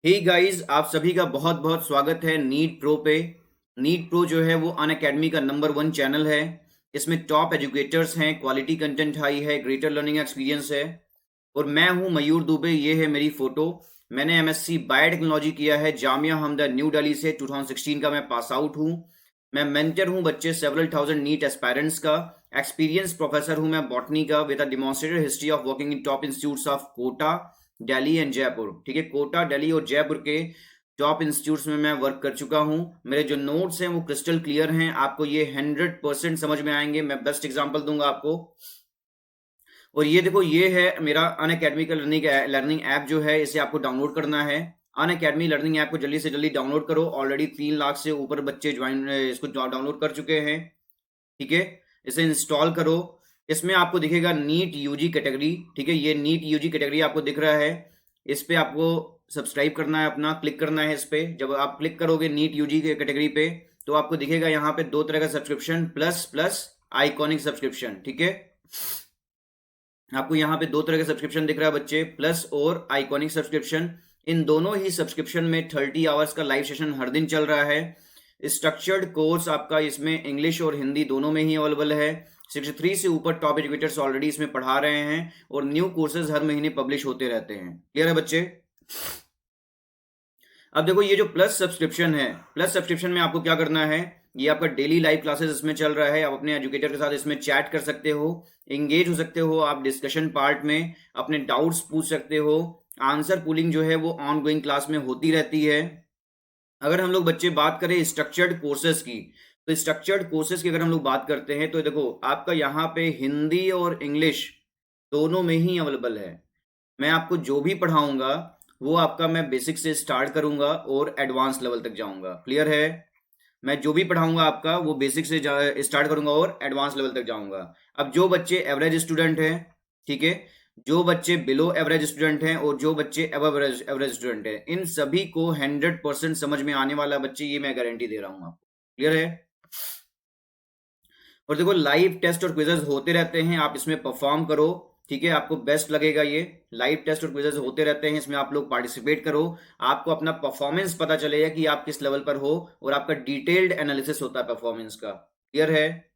Hey guys, आप सभी का बहुत बहुत स्वागत है नीट प्रो पे। नीट प्रो जो है वो अनअकैडमी का नंबर 1 चैनल है। इसमें टॉप एजुकेटर्स हैं, क्वालिटी कंटेंट हाई है, ग्रेटर लर्निंग एक्सपीरियंस है। और मैं हूं मयूर दुबे, ये है मेरी फोटो। मैंने एमएससी बायोटेक्नोलॉजी किया है जामिया हमदा न्यू दिल्ली से। 2016 का मैं पास आउट हूं। मैं मेंटर हूं बच्चे सेवरल थाउजेंड नीट एस्पायरेंट्स का। एक्सपीरियंस प्रोफेसर हूं मैं बॉटनी का with a demonstrated history of working in top institutes of Kota, Delhi and Jaipur. ठीक है, कोटा, दिल्ली और जयपुर के टॉप इंस्टीट्यूट्स में मैं वर्क कर चुका हूं। मेरे जो नोट्स हैं वो क्रिस्टल क्लियर हैं, आपको ये 100% समझ में आएंगे। मैं बेस्ट एग्जांपल दूंगा आपको। और ये देखो, ये है मेरा अनअकैडमी का लर्निंग ऐप जो है, इसे आपको डाउनलोड करना है। अनअकैडमी लर्निंग ऐप को जल्दी से जल्दी डाउनलोड करो। ऑलरेडी 3 लाख से ऊपर बच्चे ज्वाइन इसको डाउनलोड कर चुके हैं। ठीक है, इसे इंस्टॉल करो। इसमें आपको दिखेगा नीट यूजी कैटेगरी। ठीक है, ये नीट यूजी कैटेगरी आपको दिख रहा है। इस पे आपको सब्सक्राइब करना है, अपना क्लिक करना है इस पे। जब आप क्लिक करोगे नीट यूजी के कैटेगरी पे, तो आपको दिखेगा यहाँ पे 2 तरह का subscription, plus plus iconic subscription. ठीक है, आपको यहाँ पे 2 तरह का सब्सक्रिप्शन दिख रहा है बच्चे, प्लस और आइकॉनिक सब्सक्रिप्शन। इन दोनों ही सब्सक्रिप्शन में 30 आवर्स का लाइव सेशन हर दिन चल रहा है। स्ट्रक्चर्ड कोर्स आपका इसमें इंग्लिश और हिंदी दोनों में ही अवेलेबल है। 63 से ऊपर टॉप एजुकेटर्स ऑलरेडी इसमें पढ़ा रहे हैं और न्यू कोर्सेज हर महीने पब्लिश होते रहते हैं। क्लियर है बच्चे? अब देखो, ये जो प्लस सब्सक्रिप्शन है, प्लस सब्सक्रिप्शन में आपको क्या करना है, ये आपका डेली लाइव क्लासेस इसमें चल रहा है। आप अपने एजुकेटर के साथ इसमें चैट कर सकते हो, एंगेज हो सकते हो। आप डिस्कशन पार्ट में अपने डाउट्स पूछ सकते हो। आंसर पूलिंग जो है वो ऑन गोइंग क्लास में होती रहती है। अगर हम लोग बच्चे बात करें स्ट्रक्चर्ड कोर्सेज की, तो स्ट्रक्चर्ड कोर्सेज की अगर हम लोग बात करते हैं, तो देखो आपका यहाँ पे हिंदी और इंग्लिश दोनों में ही अवेलेबल है। मैं आपको जो भी पढ़ाऊंगा वो आपका मैं बेसिक से स्टार्ट करूंगा और एडवांस लेवल तक जाऊंगा। क्लियर है? मैं जो भी पढ़ाऊंगा आपका वो बेसिक से स्टार्ट करूंगा और एडवांस लेवल तक जाऊंगा। अब जो बच्चे एवरेज स्टूडेंट हैं, ठीक है, जो बच्चे बिलो एवरेज स्टूडेंट हैं और जो बच्चे अबव एवरेज स्टूडेंट हैं, इन सभी को 100% समझ में आने वाला बच्चे, ये मैं गारंटी दे रहा हूं आपको। क्लियर है? और देखो, लाइव टेस्ट और क्विजेज होते रहते हैं, आप इसमें परफॉर्म करो। ठीक है, आपको बेस्ट लगेगा। ये लाइव टेस्ट और क्विजेज होते रहते हैं, इसमें आप लोग पार्टिसिपेट करो। आपको अपना परफॉर्मेंस पता चलेगा कि आप किस लेवल पर हो, और आपका डिटेल्ड एनालिसिस होता है परफॉर्मेंस का। क्लियर है?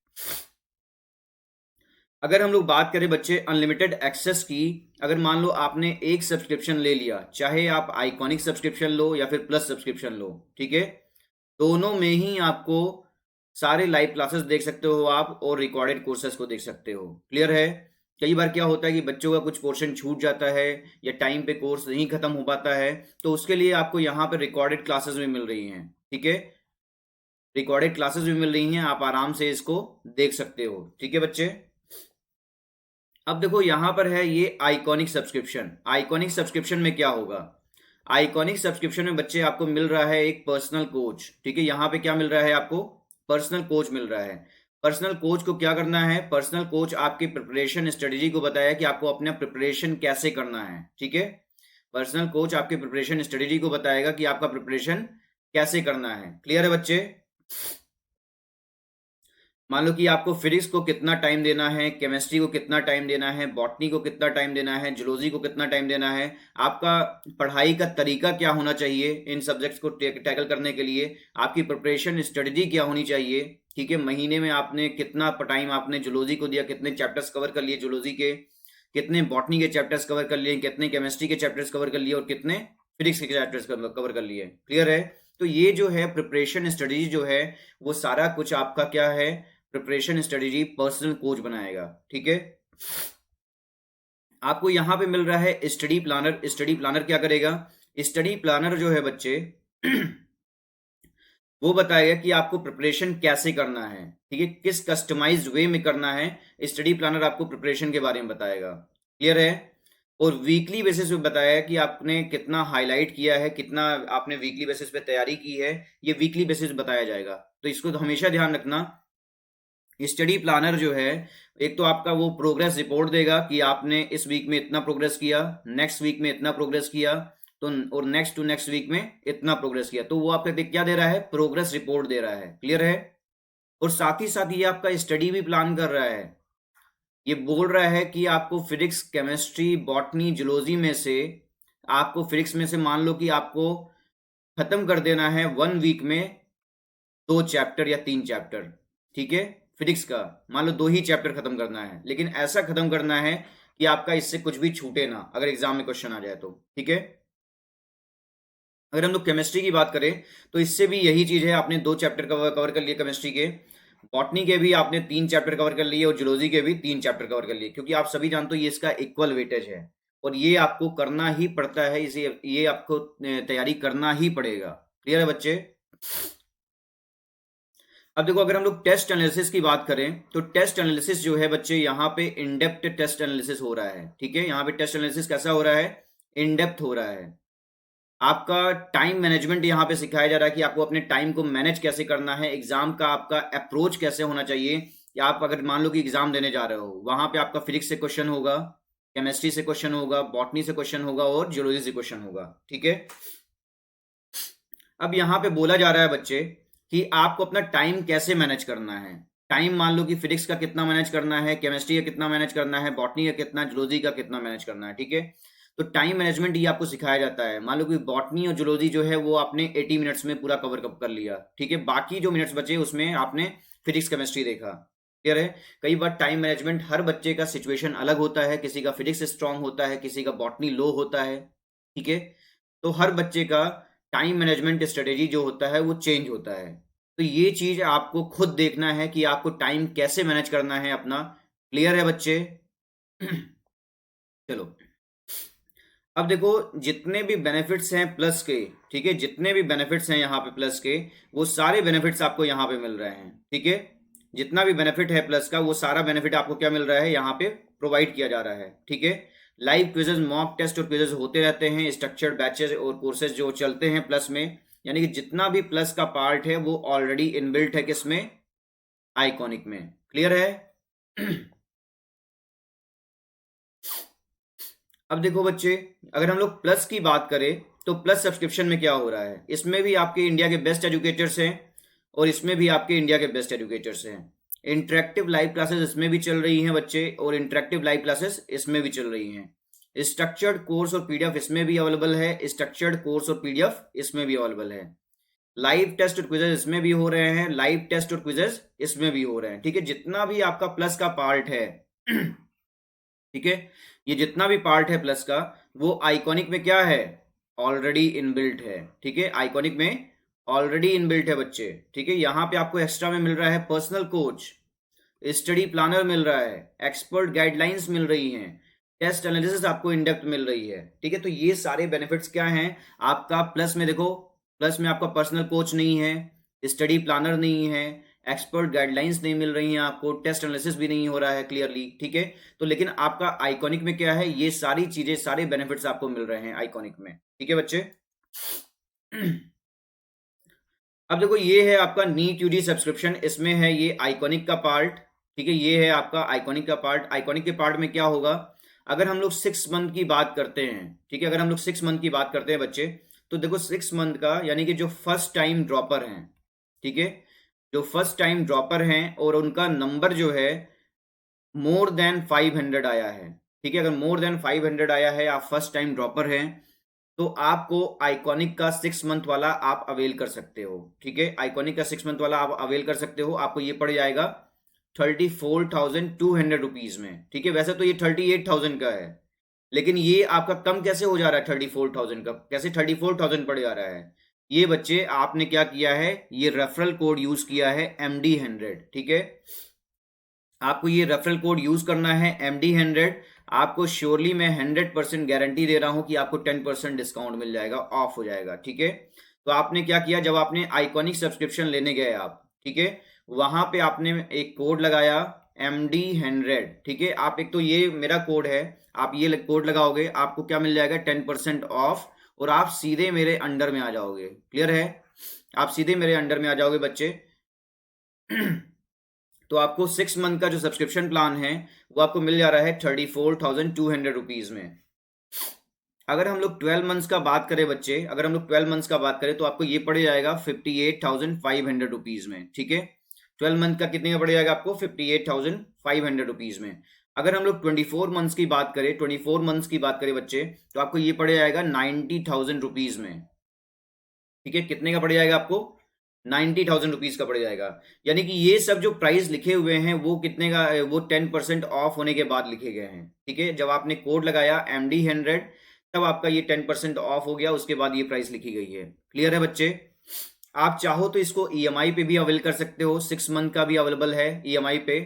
अगर हम लोग बात करें बच्चे अनलिमिटेड एक्सेस की, अगर मान लो आपने एक सब्सक्रिप्शन ले लिया, चाहे आप आइकॉनिक सब्सक्रिप्शन लो या फिर प्लस सब्सक्रिप्शन लो, ठीक है, दोनों में ही आपको सारे लाइव क्लासेस देख सकते हो आप, और रिकॉर्डेड कोर्सेज को देख सकते हो। क्लियर है? कई बार क्या होता है कि बच्चों का कुछ पोर्शन छूट जाता है या टाइम पे कोर्स नहीं खत्म हो पाता है, तो उसके लिए आपको यहाँ पे रिकॉर्डेड क्लासेस भी मिल रही हैं। ठीक है, रिकॉर्डेड क्लासेस भी मिल रही हैं, आप आराम से इसको देख सकते हो। ठीक है बच्चे? अब देखो, यहां पर है ये आइकॉनिक सब्सक्रिप्शन। आइकॉनिक सब्सक्रिप्शन में क्या होगा? आइकॉनिक सब्सक्रिप्शन में बच्चे आपको मिल रहा है एक पर्सनल कोच। ठीक है, यहां पे क्या मिल रहा है आपको? पर्सनल कोच मिल रहा है। पर्सनल कोच को क्या करना है? पर्सनल कोच आपकी प्रिपरेशन स्ट्रेटेजी को बताया कि आपको अपना प्रिपरेशन कैसे करना है। ठीक है, पर्सनल कोच आपके प्रिपरेशन स्ट्रेटेजी को बताएगा कि आपका प्रिपरेशन कैसे करना है। क्लियर है बच्चे? मान लो कि आपको फिजिक्स को कितना टाइम देना है, केमिस्ट्री को कितना टाइम देना है, बॉटनी को कितना टाइम देना है, जूलॉजी को कितना टाइम देना है, आपका पढ़ाई का तरीका क्या होना चाहिए इन सब्जेक्ट्स को टैकल करने के लिए, आपकी प्रिपरेशन स्ट्रेटजी क्या होनी चाहिए। ठीक है, महीने में आपने कितना टाइम आपने जूलॉजी को दिया, कितने चैप्टर्स कवर कर लिए जूलॉजी के, कितने बॉटनी के चैप्टर्स कवर कर लिए, कितने केमिस्ट्री के चैप्टर्स कवर कर लिए, और कितने फिजिक्स के चैप्टर्स कवर कर लिए। क्लियर है? तो ये जो है प्रिपरेशन स्ट्रेटजी जो है, वो सारा कुछ आपका क्या है, प्रिपरेशन स्ट्रेटेजी पर्सनल कोच बनाएगा। ठीक है, आपको यहां पे मिल रहा है स्टडी प्लानर। स्टडी प्लानर क्या करेगा? स्टडी प्लानर जो है बच्चे वो बताएगा कि आपको प्रिपरेशन कैसे करना है। ठीक है, किस कस्टमाइज्ड वे में करना है, स्टडी प्लानर आपको प्रिपरेशन के बारे में बताएगा। क्लियर है? और वीकली बेसिस पे बताया कि आपने कितना हाईलाइट किया है, कितना आपने वीकली बेसिस पे तैयारी की है, ये वीकली बेसिस बताया जाएगा। तो इसको तो हमेशा ध्यान रखना। स्टडी प्लानर जो है, एक तो आपका वो प्रोग्रेस रिपोर्ट देगा कि आपने इस वीक में इतना प्रोग्रेस किया, नेक्स्ट वीक में इतना प्रोग्रेस किया, तो और नेक्स्ट टू नेक्स्ट वीक में इतना प्रोग्रेस किया। तो वो आपका क्या दे रहा है? प्रोग्रेस रिपोर्ट दे रहा है। क्लियर है? और साथ ही साथ ये आपका स्टडी भी प्लान कर रहा है। ये बोल रहा है कि आपको फिजिक्स, केमिस्ट्री, बॉटनी, जूलॉजी में से आपको फिजिक्स में से मान लो कि आपको खत्म कर देना है 1 वीक में 2 चैप्टर या 3 चैप्टर, ठीक है, फिजिक्स का मान लो 2 ही चैप्टर खत्म करना है, लेकिन ऐसा खत्म करना है कि आपका इससे कुछ भी छूटे ना अगर एग्जाम में क्वेश्चन आ जाए तो, ठीक है। अगर हम लोग केमिस्ट्री की बात करें तो इससे भी यही चीज है, आपने 2 चैप्टर कवर कर लिए केमिस्ट्री के, बॉटनी के भी आपने 3 चैप्टर कवर कर लिए और जूलॉजी के भी 3 चैप्टर कवर कर लिए, क्योंकि आप सभी जानते हो ये इसका इक्वल वेटेज है और ये आपको करना ही पड़ता है, इसे ये आपको तैयारी करना ही पड़ेगा। क्लियर है बच्चे? अब देखो अगर हम लोग टेस्ट एनालिसिस की बात करें तो टेस्ट एनालिसिस जो है बच्चे यहाँ पे इन डेप्थ टेस्ट एनालिसिस हो रहा है, ठीक है। यहाँ पे टेस्ट एनालिसिस कैसा हो रहा है? इन डेप्थ हो रहा है। आपका टाइम मैनेजमेंट यहाँ पे सिखाया जा रहा है कि आपको अपने टाइम को मैनेज कैसे करना है, एग्जाम का आपका अप्रोच कैसे होना चाहिए। या आप अगर मान लो कि एग्जाम देने जा रहे हो, वहां पे आपका फिजिक्स से क्वेश्चन होगा, केमिस्ट्री से क्वेश्चन होगा, बॉटनी से क्वेश्चन होगा और जियोलॉजी से क्वेश्चन होगा, ठीक है। अब यहाँ पे बोला जा रहा है बच्चे कि आपको अपना टाइम कैसे मैनेज करना है। टाइम मान लो कि फिजिक्स का कितना मैनेज करना है, केमिस्ट्री का कितना मैनेज करना है, बॉटनी का कितना, जूलॉजी का कितना मैनेज करना है, ठीक है। तो टाइम मैनेजमेंट ये आपको सिखाया जाता है। मान लो कि बॉटनी और जूलॉजी जो है वो आपने 80 मिनट्स में पूरा कवर कर लिया, ठीक है। बाकी जो मिनट्स बचे उसमें आपने फिजिक्स केमिस्ट्री देखा। क्लियर है? कई बार टाइम मैनेजमेंट, हर बच्चे का सिचुएशन अलग होता है, किसी का फिजिक्स स्ट्रांग होता है, किसी का बॉटनी लो होता है, ठीक है। तो हर बच्चे का टाइम मैनेजमेंट स्ट्रेटेजी जो होता है वो चेंज होता है। तो ये चीज आपको खुद देखना है कि आपको टाइम कैसे मैनेज करना है अपना। क्लियर है बच्चे? चलो अब देखो जितने भी बेनिफिट्स हैं प्लस के, ठीक है, जितने भी बेनिफिट्स हैं यहाँ पे प्लस के, वो सारे बेनिफिट्स आपको यहाँ पे मिल रहे हैं, ठीक है। जितना भी बेनिफिट है प्लस का वो सारा बेनिफिट आपको क्या मिल रहा है, यहाँ पे प्रोवाइड किया जा रहा है, ठीक है। लाइव क्विजेज, मॉक टेस्ट और क्विजेज होते रहते हैं, स्ट्रक्चर्ड बैचेस और कोर्सेज जो चलते हैं प्लस में, यानी कि जितना भी प्लस का पार्ट है वो ऑलरेडी इनबिल्ट है किसमें, आइकॉनिक में। क्लियर है? अब देखो बच्चे अगर हम लोग प्लस की बात करें तो प्लस सब्सक्रिप्शन में क्या हो रहा है, इसमें भी आपके इंडिया के बेस्ट एजुकेटर्स हैं और इसमें भी आपके इंडिया के बेस्ट एजुकेटर्स हैं। इंटरेक्टिव लाइव क्लासेस इसमें भी चल रही हैं बच्चे और इंटरेक्टिव लाइव क्लासेस इसमें भी चल रही हैं। स्ट्रक्चर्ड कोर्स और पीडीएफ इसमें भी अवेलेबल है, स्ट्रक्चर्ड कोर्स और पीडीएफ इसमें भी अवेलेबल है। लाइव टेस्ट और क्विजेज इसमें भी हो रहे हैं, लाइव टेस्ट और क्विजेज इसमें भी हो रहे हैं, ठीक है। जितना भी आपका प्लस का पार्ट है ठीक है, ये जितना भी पार्ट है प्लस का वो आइकॉनिक में क्या है, ऑलरेडी इनबिल्ट है, ठीक है। आइकॉनिक में ऑलरेडी इनबिल्ट है बच्चे, ठीक है। यहाँ पे आपको एक्स्ट्रा में मिल रहा है पर्सनल कोच, स्टडी प्लानर मिल रहा है, एक्सपर्ट गाइडलाइंस मिल रही हैं, टेस्ट एनालिसिस आपको इन डेप्थ मिल रही है, ठीक है। तो ये सारे बेनिफिट्स क्या हैं आपका प्लस में। देखो प्लस में आपका पर्सनल कोच नहीं है, स्टडी प्लानर नहीं है, एक्सपर्ट गाइडलाइंस नहीं मिल रही हैं आपको, टेस्ट एनालिसिस भी नहीं हो रहा है क्लियरली, ठीक है। तो लेकिन आपका आइकॉनिक में क्या है, ये सारी चीजें, सारे बेनिफिट्स आपको मिल रहे हैं आइकॉनिक में, ठीक है बच्चे। अब देखो ये है आपका नीट यूजी सब्सक्रिप्शन, इसमें है ये आइकॉनिक का पार्ट, ठीक है। ये है आपका आइकॉनिक का पार्ट। आइकॉनिक के पार्ट में क्या होगा, अगर हम लोग 6 मंथ की बात करते हैं, ठीक है, अगर हम लोग 6 मंथ की बात करते हैं बच्चे, तो देखो 6 मंथ का यानी कि जो फर्स्ट टाइम ड्रॉपर हैं, ठीक है, जो फर्स्ट टाइम ड्रॉपर हैं और उनका नंबर जो है मोर देन 500 आया है, ठीक है। अगर मोर देन 500 आया है, आप फर्स्ट टाइम ड्रॉपर हैं, तो आपको आइकॉनिक का 6 मंथ वाला आप अवेल कर सकते हो, ठीक है। आइकॉनिक का 6 मंथ वाला आप अवेल कर सकते हो, आपको ये पड़ जाएगा 34,200 रुपीज में, ठीक है। वैसे तो ये 38,000 का है, लेकिन ये आपका कम कैसे हो जा रहा है 34,000 का, कैसे 34,000 पड़ जा रहा है। ये बच्चे आपने क्या किया है, ये रेफरल कोड यूज किया है MD100, ठीक है। आपको ये रेफरल कोड यूज करना है MD100। आपको श्योरली मैं 100% गारंटी दे रहा हूं कि आपको 10% डिस्काउंट मिल जाएगा, ऑफ हो जाएगा, ठीक है। तो आपने क्या किया, जब आपने आइकॉनिक सब्सक्रिप्शन लेने गए आप, ठीक है, वहां पे आपने एक कोड लगाया MD100, ठीक है। आप एक तो ये मेरा कोड है, आप ये कोड लगाओगे, आपको क्या मिल जाएगा 10% ऑफ और आप सीधे मेरे अंडर में आ जाओगे। क्लियर है? आप सीधे मेरे अंडर में आ जाओगे बच्चे। तो आपको 6 मंथ का जो सब्सक्रिप्शन प्लान है वो आपको मिल जा रहा है 34,200 रुपीज में। अगर हम लोग 12 मंथ्स का बात करें बच्चे, अगर हम लोग 12 मंथ्स का बात करें तो आपको ये पड़ जाएगा 58,500 रुपीज में, ठीक है। 12 मंथ का कितने का पड़ जाएगा आपको 58,500 रुपीज में। अगर हम लोग 24 मंथ्स की बात करें बच्चे, तो आपको ये पड़ जाएगा 90,000 रुपीज में। ठीक है, कितने का पड़ जाएगा आपको? 90,000 रुपीज का पड़ जाएगा। यानी कि ये सब जो प्राइस लिखे हुए हैं वो कितने का, वो 10% ऑफ होने के बाद लिखे गए हैं। ठीक है, जब आपने कोड लगाया MD100 तब आपका ये 10% ऑफ हो गया, उसके बाद ये प्राइस लिखी गई है। क्लियर है बच्चे? आप चाहो तो इसको EMI पे भी अवेल कर सकते हो, 6 मंथ का भी अवेलेबल है EMI पे।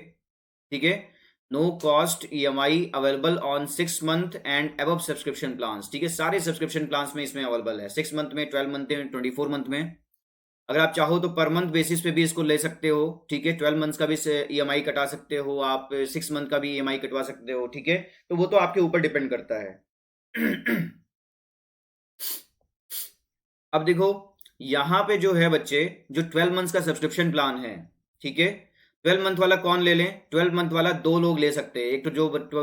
ठीक है, no cost EMI available on 6 month and above subscription plans. ठीक है, सारे सब्सक्रिप्शन प्लान्स में इसमें अवेलेबल है, 6 मंथ में, 12 मंथ में, 24 मंथ में। अगर आप चाहो तो पर मंथ बेसिस पे भी इसको ले सकते हो। ठीक है, 12 मंथ्स का भी EMI कटा सकते हो आप, 6 मंथ का भी EMI कटवा सकते हो। ठीक है, तो वो तो आपके ऊपर डिपेंड करता है। अब देखो, यहाँ पे जो है बच्चे, जो 12 मंथ्स का सब्सक्रिप्शन प्लान है, ठीक है, 12 मंथ वाला कौन ले लें? 12 मंथ वाला दो लोग ले सकते हैं। एक तो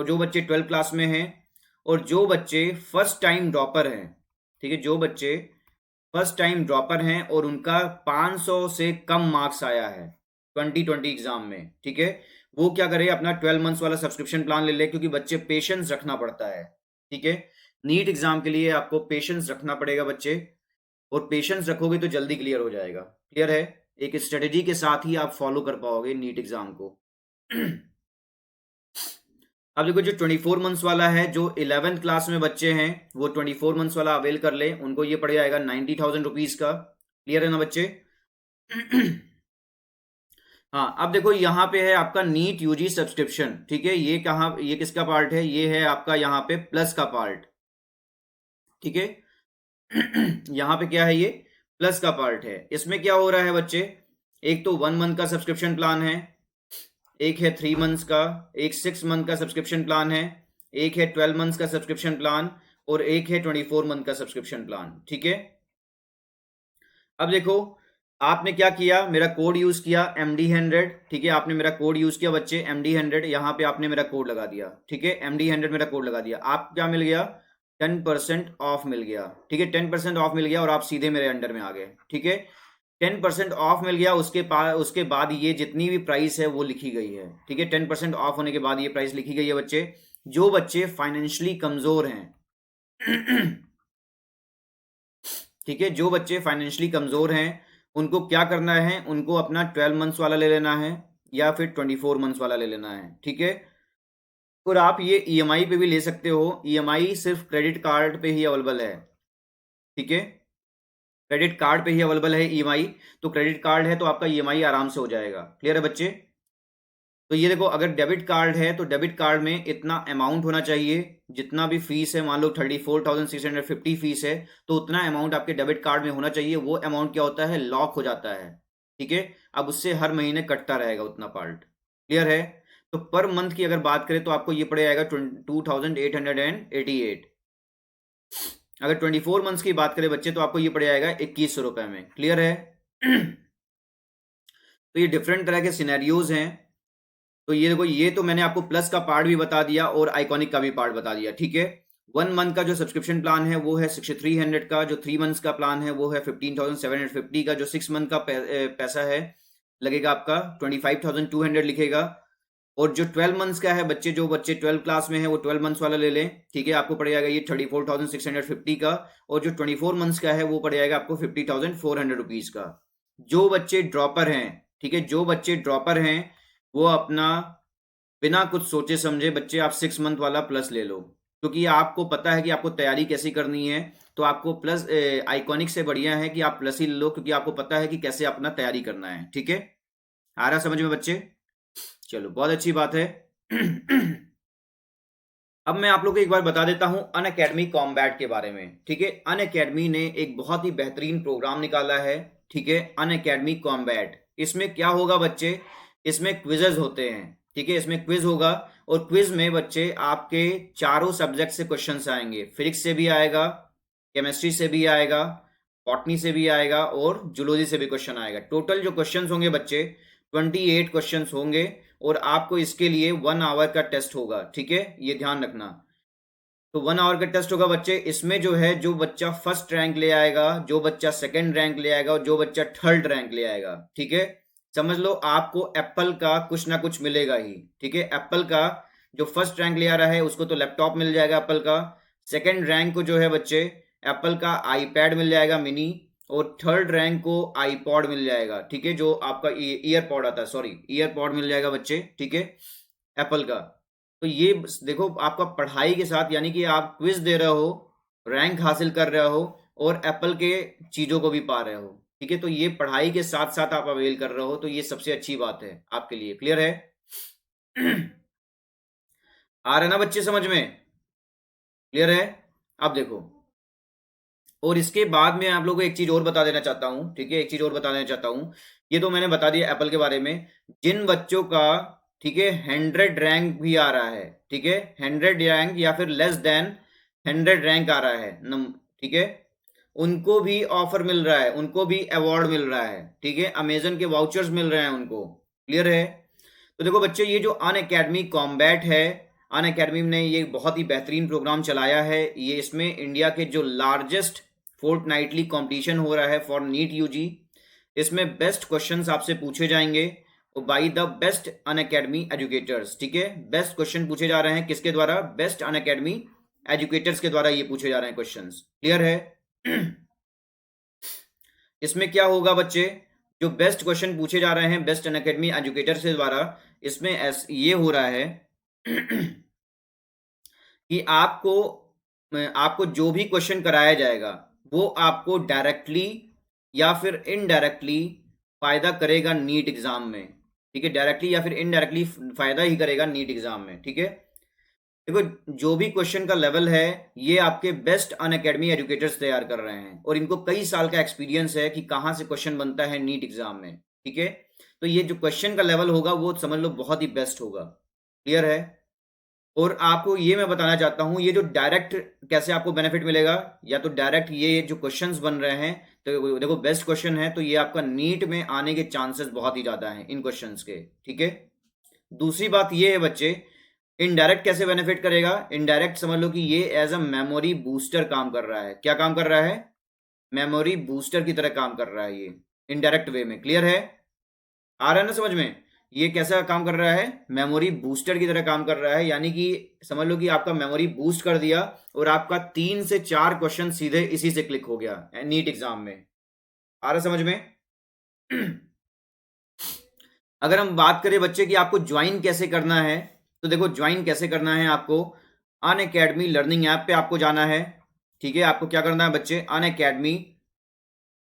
जो बच्चे 12 क्लास में हैं, और जो बच्चे फर्स्ट टाइम ड्रॉपर हैं। ठीक है, जो बच्चे फर्स्ट टाइम ड्रॉपर हैं और उनका 500 से कम मार्क्स आया है 2020 एग्जाम में। ठीक है, वो क्या करे, अपना 12 मंथ्स वाला सब्सक्रिप्शन प्लान ले ले, क्योंकि बच्चे पेशेंस रखना पड़ता है। ठीक है, नीट एग्जाम के लिए आपको पेशेंस रखना पड़ेगा बच्चे, और पेशेंस रखोगे तो जल्दी क्लियर हो जाएगा। क्लियर है? एक स्ट्रेटेजी के साथ ही आप फॉलो कर पाओगे नीट एग्जाम को। अब देखो, जो 24 मंथ्स वाला है, जो 11th क्लास में बच्चे हैं वो 24 मंथ्स वाला अवेल कर ले, उनको ये पड़ जाएगा 90,000 रुपीज का। क्लियर है ना बच्चे? हाँ, अब देखो यहाँ पे है आपका नीट यूजी सब्सक्रिप्शन। ठीक है, ये कहाँ, ये किसका पार्ट है? ये है आपका यहाँ पे प्लस का पार्ट। ठीक है, यहाँ पे क्या है? ये प्लस का पार्ट है। इसमें क्या हो रहा है बच्चे, एक तो 1 मंथ का सब्सक्रिप्शन प्लान है, एक है 3 मंथ्स का, एक 6 मंथ का सब्सक्रिप्शन प्लान है, एक है 12 मंथ्स का सब्सक्रिप्शन प्लान, और एक है 24 मंथ का सब्सक्रिप्शन प्लान। ठीक है, अब देखो, आपने क्या किया, मेरा कोड यूज किया MD100। ठीक है, आपने मेरा कोड यूज किया बच्चे MD100, यहाँ पे आपने मेरा कोड लगा दिया। ठीक है, MD100 मेरा कोड लगा दिया, आप क्या मिल गया? 10% ऑफ मिल गया। ठीक है, 10% ऑफ मिल गया और आप सीधे मेरे अंडर में आ गए। ठीक है, 10% ऑफ मिल गया, उसके बाद ये जितनी भी प्राइस है वो लिखी गई है। ठीक है, 10% ऑफ होने के बाद ये प्राइस लिखी गई है बच्चे। जो बच्चे फाइनेंशियली कमजोर हैं ठीक है, जो बच्चे फाइनेंशियली कमजोर हैं, उनको क्या करना है, उनको अपना 12 मंथ्स वाला ले लेना है, या फिर 24 मंथ्स वाला ले लेना है। ठीक है, और आप ये EMI पे भी ले सकते हो। EMI सिर्फ क्रेडिट कार्ड पे ही अवेलेबल है। ठीक है, क्रेडिट कार्ड पे ही अवेलेबल है EMI। तो क्रेडिट कार्ड है तो आपका EMI आराम से हो जाएगा। क्लियर है बच्चे? तो ये देखो, अगर डेबिट कार्ड है तो डेबिट कार्ड में इतना अमाउंट होना चाहिए, जितना भी फीस है, मान लो 34,650 फीस है, तो उतना अमाउंट आपके डेबिट कार्ड में होना चाहिए। वो अमाउंट क्या होता है, लॉक हो जाता है। ठीक है, अब उससे हर महीने कटता रहेगा उतना पार्ट। क्लियर है? तो पर मंथ की अगर बात करें तो आपको ये पड़ जाएगा 2,888। अगर 24 मंथ्स की बात करें बच्चे, तो आपको ये पड़ जाएगा 2100 रुपए में। क्लियर है? तो ये डिफरेंट तरह के सिनेरियोज हैं। तो ये देखो, ये तो मैंने आपको प्लस का पार्ट भी बता दिया और आइकॉनिक का भी पार्ट बता दिया। ठीक है, 1 मंथ का जो सब्सक्रिप्शन प्लान है वो है 6300 का, जो 3 मंथ्स का प्लान है वो है 15,750 का, जो 6 मंथ का पैसा है लगेगा आपका 25,200 लिखेगा। और जो 12 मंथ्स का है बच्चे, जो बच्चे 12 क्लास में है वो 12 मंथ्स वाला ले लें। ठीक है, आपको पड़ जाएगा ये 34,650 का, और जो 24 मंथ्स का है वो पड़ जाएगा आपको 50,400 रुपीज का। जो बच्चे ड्रॉपर हैं, ठीक है, जो बच्चे ड्रॉपर हैं, वो अपना बिना कुछ सोचे समझे बच्चे, आप 6 मंथ वाला प्लस ले लो, क्योंकि आपको पता है कि आपको तैयारी कैसी करनी है। तो आपको प्लस आइकॉनिक से बढ़िया है कि आप प्लस ही ले लो, क्योंकि आपको पता है कि कैसे अपना तैयारी करना है। ठीक है, आ रहा समझ में बच्चे? चलो, बहुत अच्छी बात है। अब मैं आप लोग को एक बार बता देता हूं अनअकैडमी कॉम्बैट के बारे में। ठीक है, अनअकैडमी ने एक बहुत ही बेहतरीन प्रोग्राम निकाला है। ठीक है, अनअकैडमी कॉम्बैट। इसमें क्या होगा बच्चे, इसमें क्विजेज होते हैं। ठीक है, इसमें क्विज होगा, और क्विज में बच्चे आपके चारों सब्जेक्ट से क्वेश्चंस आएंगे। फिजिक्स से भी आएगा, केमिस्ट्री से भी आएगा, बॉटनी से भी आएगा, और जूलॉजी से भी क्वेश्चन आएगा। टोटल जो क्वेश्चंस होंगे बच्चे 28 क्वेश्चंस होंगे, और आपको इसके लिए 1 आवर का टेस्ट होगा। ठीक है, ये ध्यान रखना। तो 1 आवर का टेस्ट होगा बच्चे। इसमें जो है, जो बच्चा फर्स्ट रैंक ले आएगा, जो बच्चा सेकंड रैंक ले आएगा, और जो बच्चा थर्ड रैंक ले आएगा, ठीक है, समझ लो आपको एप्पल का कुछ ना कुछ मिलेगा ही। ठीक है, एप्पल का जो फर्स्ट रैंक ले आ रहा है उसको तो लैपटॉप मिल जाएगा एप्पल का, सेकंड रैंक को जो है बच्चे एप्पल का आईपैड मिल जाएगा मिनी, और थर्ड रैंक को आईपॉड मिल जाएगा, ठीक है, जो आपका ईयरपॉड आता है, सॉरी ईयरपॉड मिल जाएगा बच्चे, ठीक है, एप्पल का। तो ये देखो आपका पढ़ाई के साथ, यानी कि आप क्विज दे रहे हो, रैंक हासिल कर रहे हो, और एप्पल के चीज़ों को भी पा रहे हो, ठीक है। तो ये पढ़ाई के साथ साथ आप अवेल कर रहे हो, तो ये सबसे अच्छी बात है आपके लिए। क्लियर है? आ रहा है ना बच्चे समझ में? क्लियर है? अब देखो, और इसके बाद में आप लोगों को एक चीज और बता देना चाहता हूँ, ठीक है, एक चीज और बता देना चाहता हूँ। ये तो मैंने बता दिया एप्पल के बारे में। जिन बच्चों का, ठीक है, 100 रैंक भी आ रहा है, ठीक है, 100 रैंक या फिर लेस देन 100 रैंक आ रहा है ठीक है, उनको भी ऑफर मिल रहा है, उनको भी अवार्ड मिल रहा है, ठीक है, अमेजन के वाउचर्स मिल रहे हैं उनको। क्लियर है? तो देखो बच्चे, ये जो अन अकेडमी कॉम्बैट है, अन अकेडमी ने ये बहुत ही बेहतरीन प्रोग्राम चलाया है। ये इसमें इंडिया के जो लार्जेस्ट फोर्टनाइटली कंपटीशन हो रहा है फॉर नीट यूजी, इसमें बेस्ट क्वेश्चंस आपसे पूछे जाएंगे by the best Unacademy educators, ठीक है। बेस्ट क्वेश्चन पूछे जा रहे हैं किसके द्वारा? बेस्ट अन अकेडमी एजुकेटर्स के द्वारा ये पूछे जा रहे हैं क्वेश्चंस। क्लियर है? इसमें क्या होगा बच्चे, जो बेस्ट क्वेश्चन पूछे जा रहे हैं बेस्ट अन अकेडमी एजुकेटर से द्वारा, इसमें ये हो रहा है कि आपको आपको जो भी क्वेश्चन कराया जाएगा वो आपको डायरेक्टली या फिर इनडायरेक्टली फायदा करेगा नीट एग्जाम में, ठीक है, डायरेक्टली या फिर इनडायरेक्टली फायदा ही करेगा नीट एग्जाम में, ठीक है। देखो, जो भी क्वेश्चन का लेवल है ये आपके बेस्ट अन अकेडमी एजुकेटर्स तैयार कर रहे हैं, और इनको कई साल का एक्सपीरियंस है कि कहाँ से क्वेश्चन बनता है नीट एग्जाम में, ठीक है। तो ये जो क्वेश्चन का लेवल होगा वो समझ लो बहुत ही बेस्ट होगा। क्लियर है? और आपको ये मैं बताना चाहता हूँ, ये जो डायरेक्ट कैसे आपको बेनिफिट मिलेगा, या तो डायरेक्ट ये जो क्वेश्चंस बन रहे हैं, तो देखो बेस्ट क्वेश्चन है तो ये आपका नीट में आने के चांसेस बहुत ही ज़्यादा हैं इन क्वेश्चंस के, ठीक है। दूसरी बात ये है बच्चे, इनडायरेक्ट कैसे बेनिफिट करेगा? इनडायरेक्ट समझ लो कि ये एज अ मेमोरी बूस्टर काम कर रहा है। क्या काम कर रहा है? मेमोरी बूस्टर की तरह काम कर रहा है ये इनडायरेक्ट वे में। क्लियर है? आ रहा है ना समझ में? ये कैसा काम कर रहा है? मेमोरी बूस्टर की तरह काम कर रहा है, यानी कि समझ लो कि आपका मेमोरी बूस्ट कर दिया और आपका 3 से 4 क्वेश्चन सीधे इसी से क्लिक हो गया नीट एग्जाम में। आ रहा समझ में? अगर हम बात करें बच्चे कि आपको ज्वाइन कैसे करना है, तो देखो ज्वाइन कैसे करना है आपको, अन अकेडमी लर्निंग ऐप पे आपको जाना है, ठीक है। आपको क्या करना है बच्चे? अन अकेडमी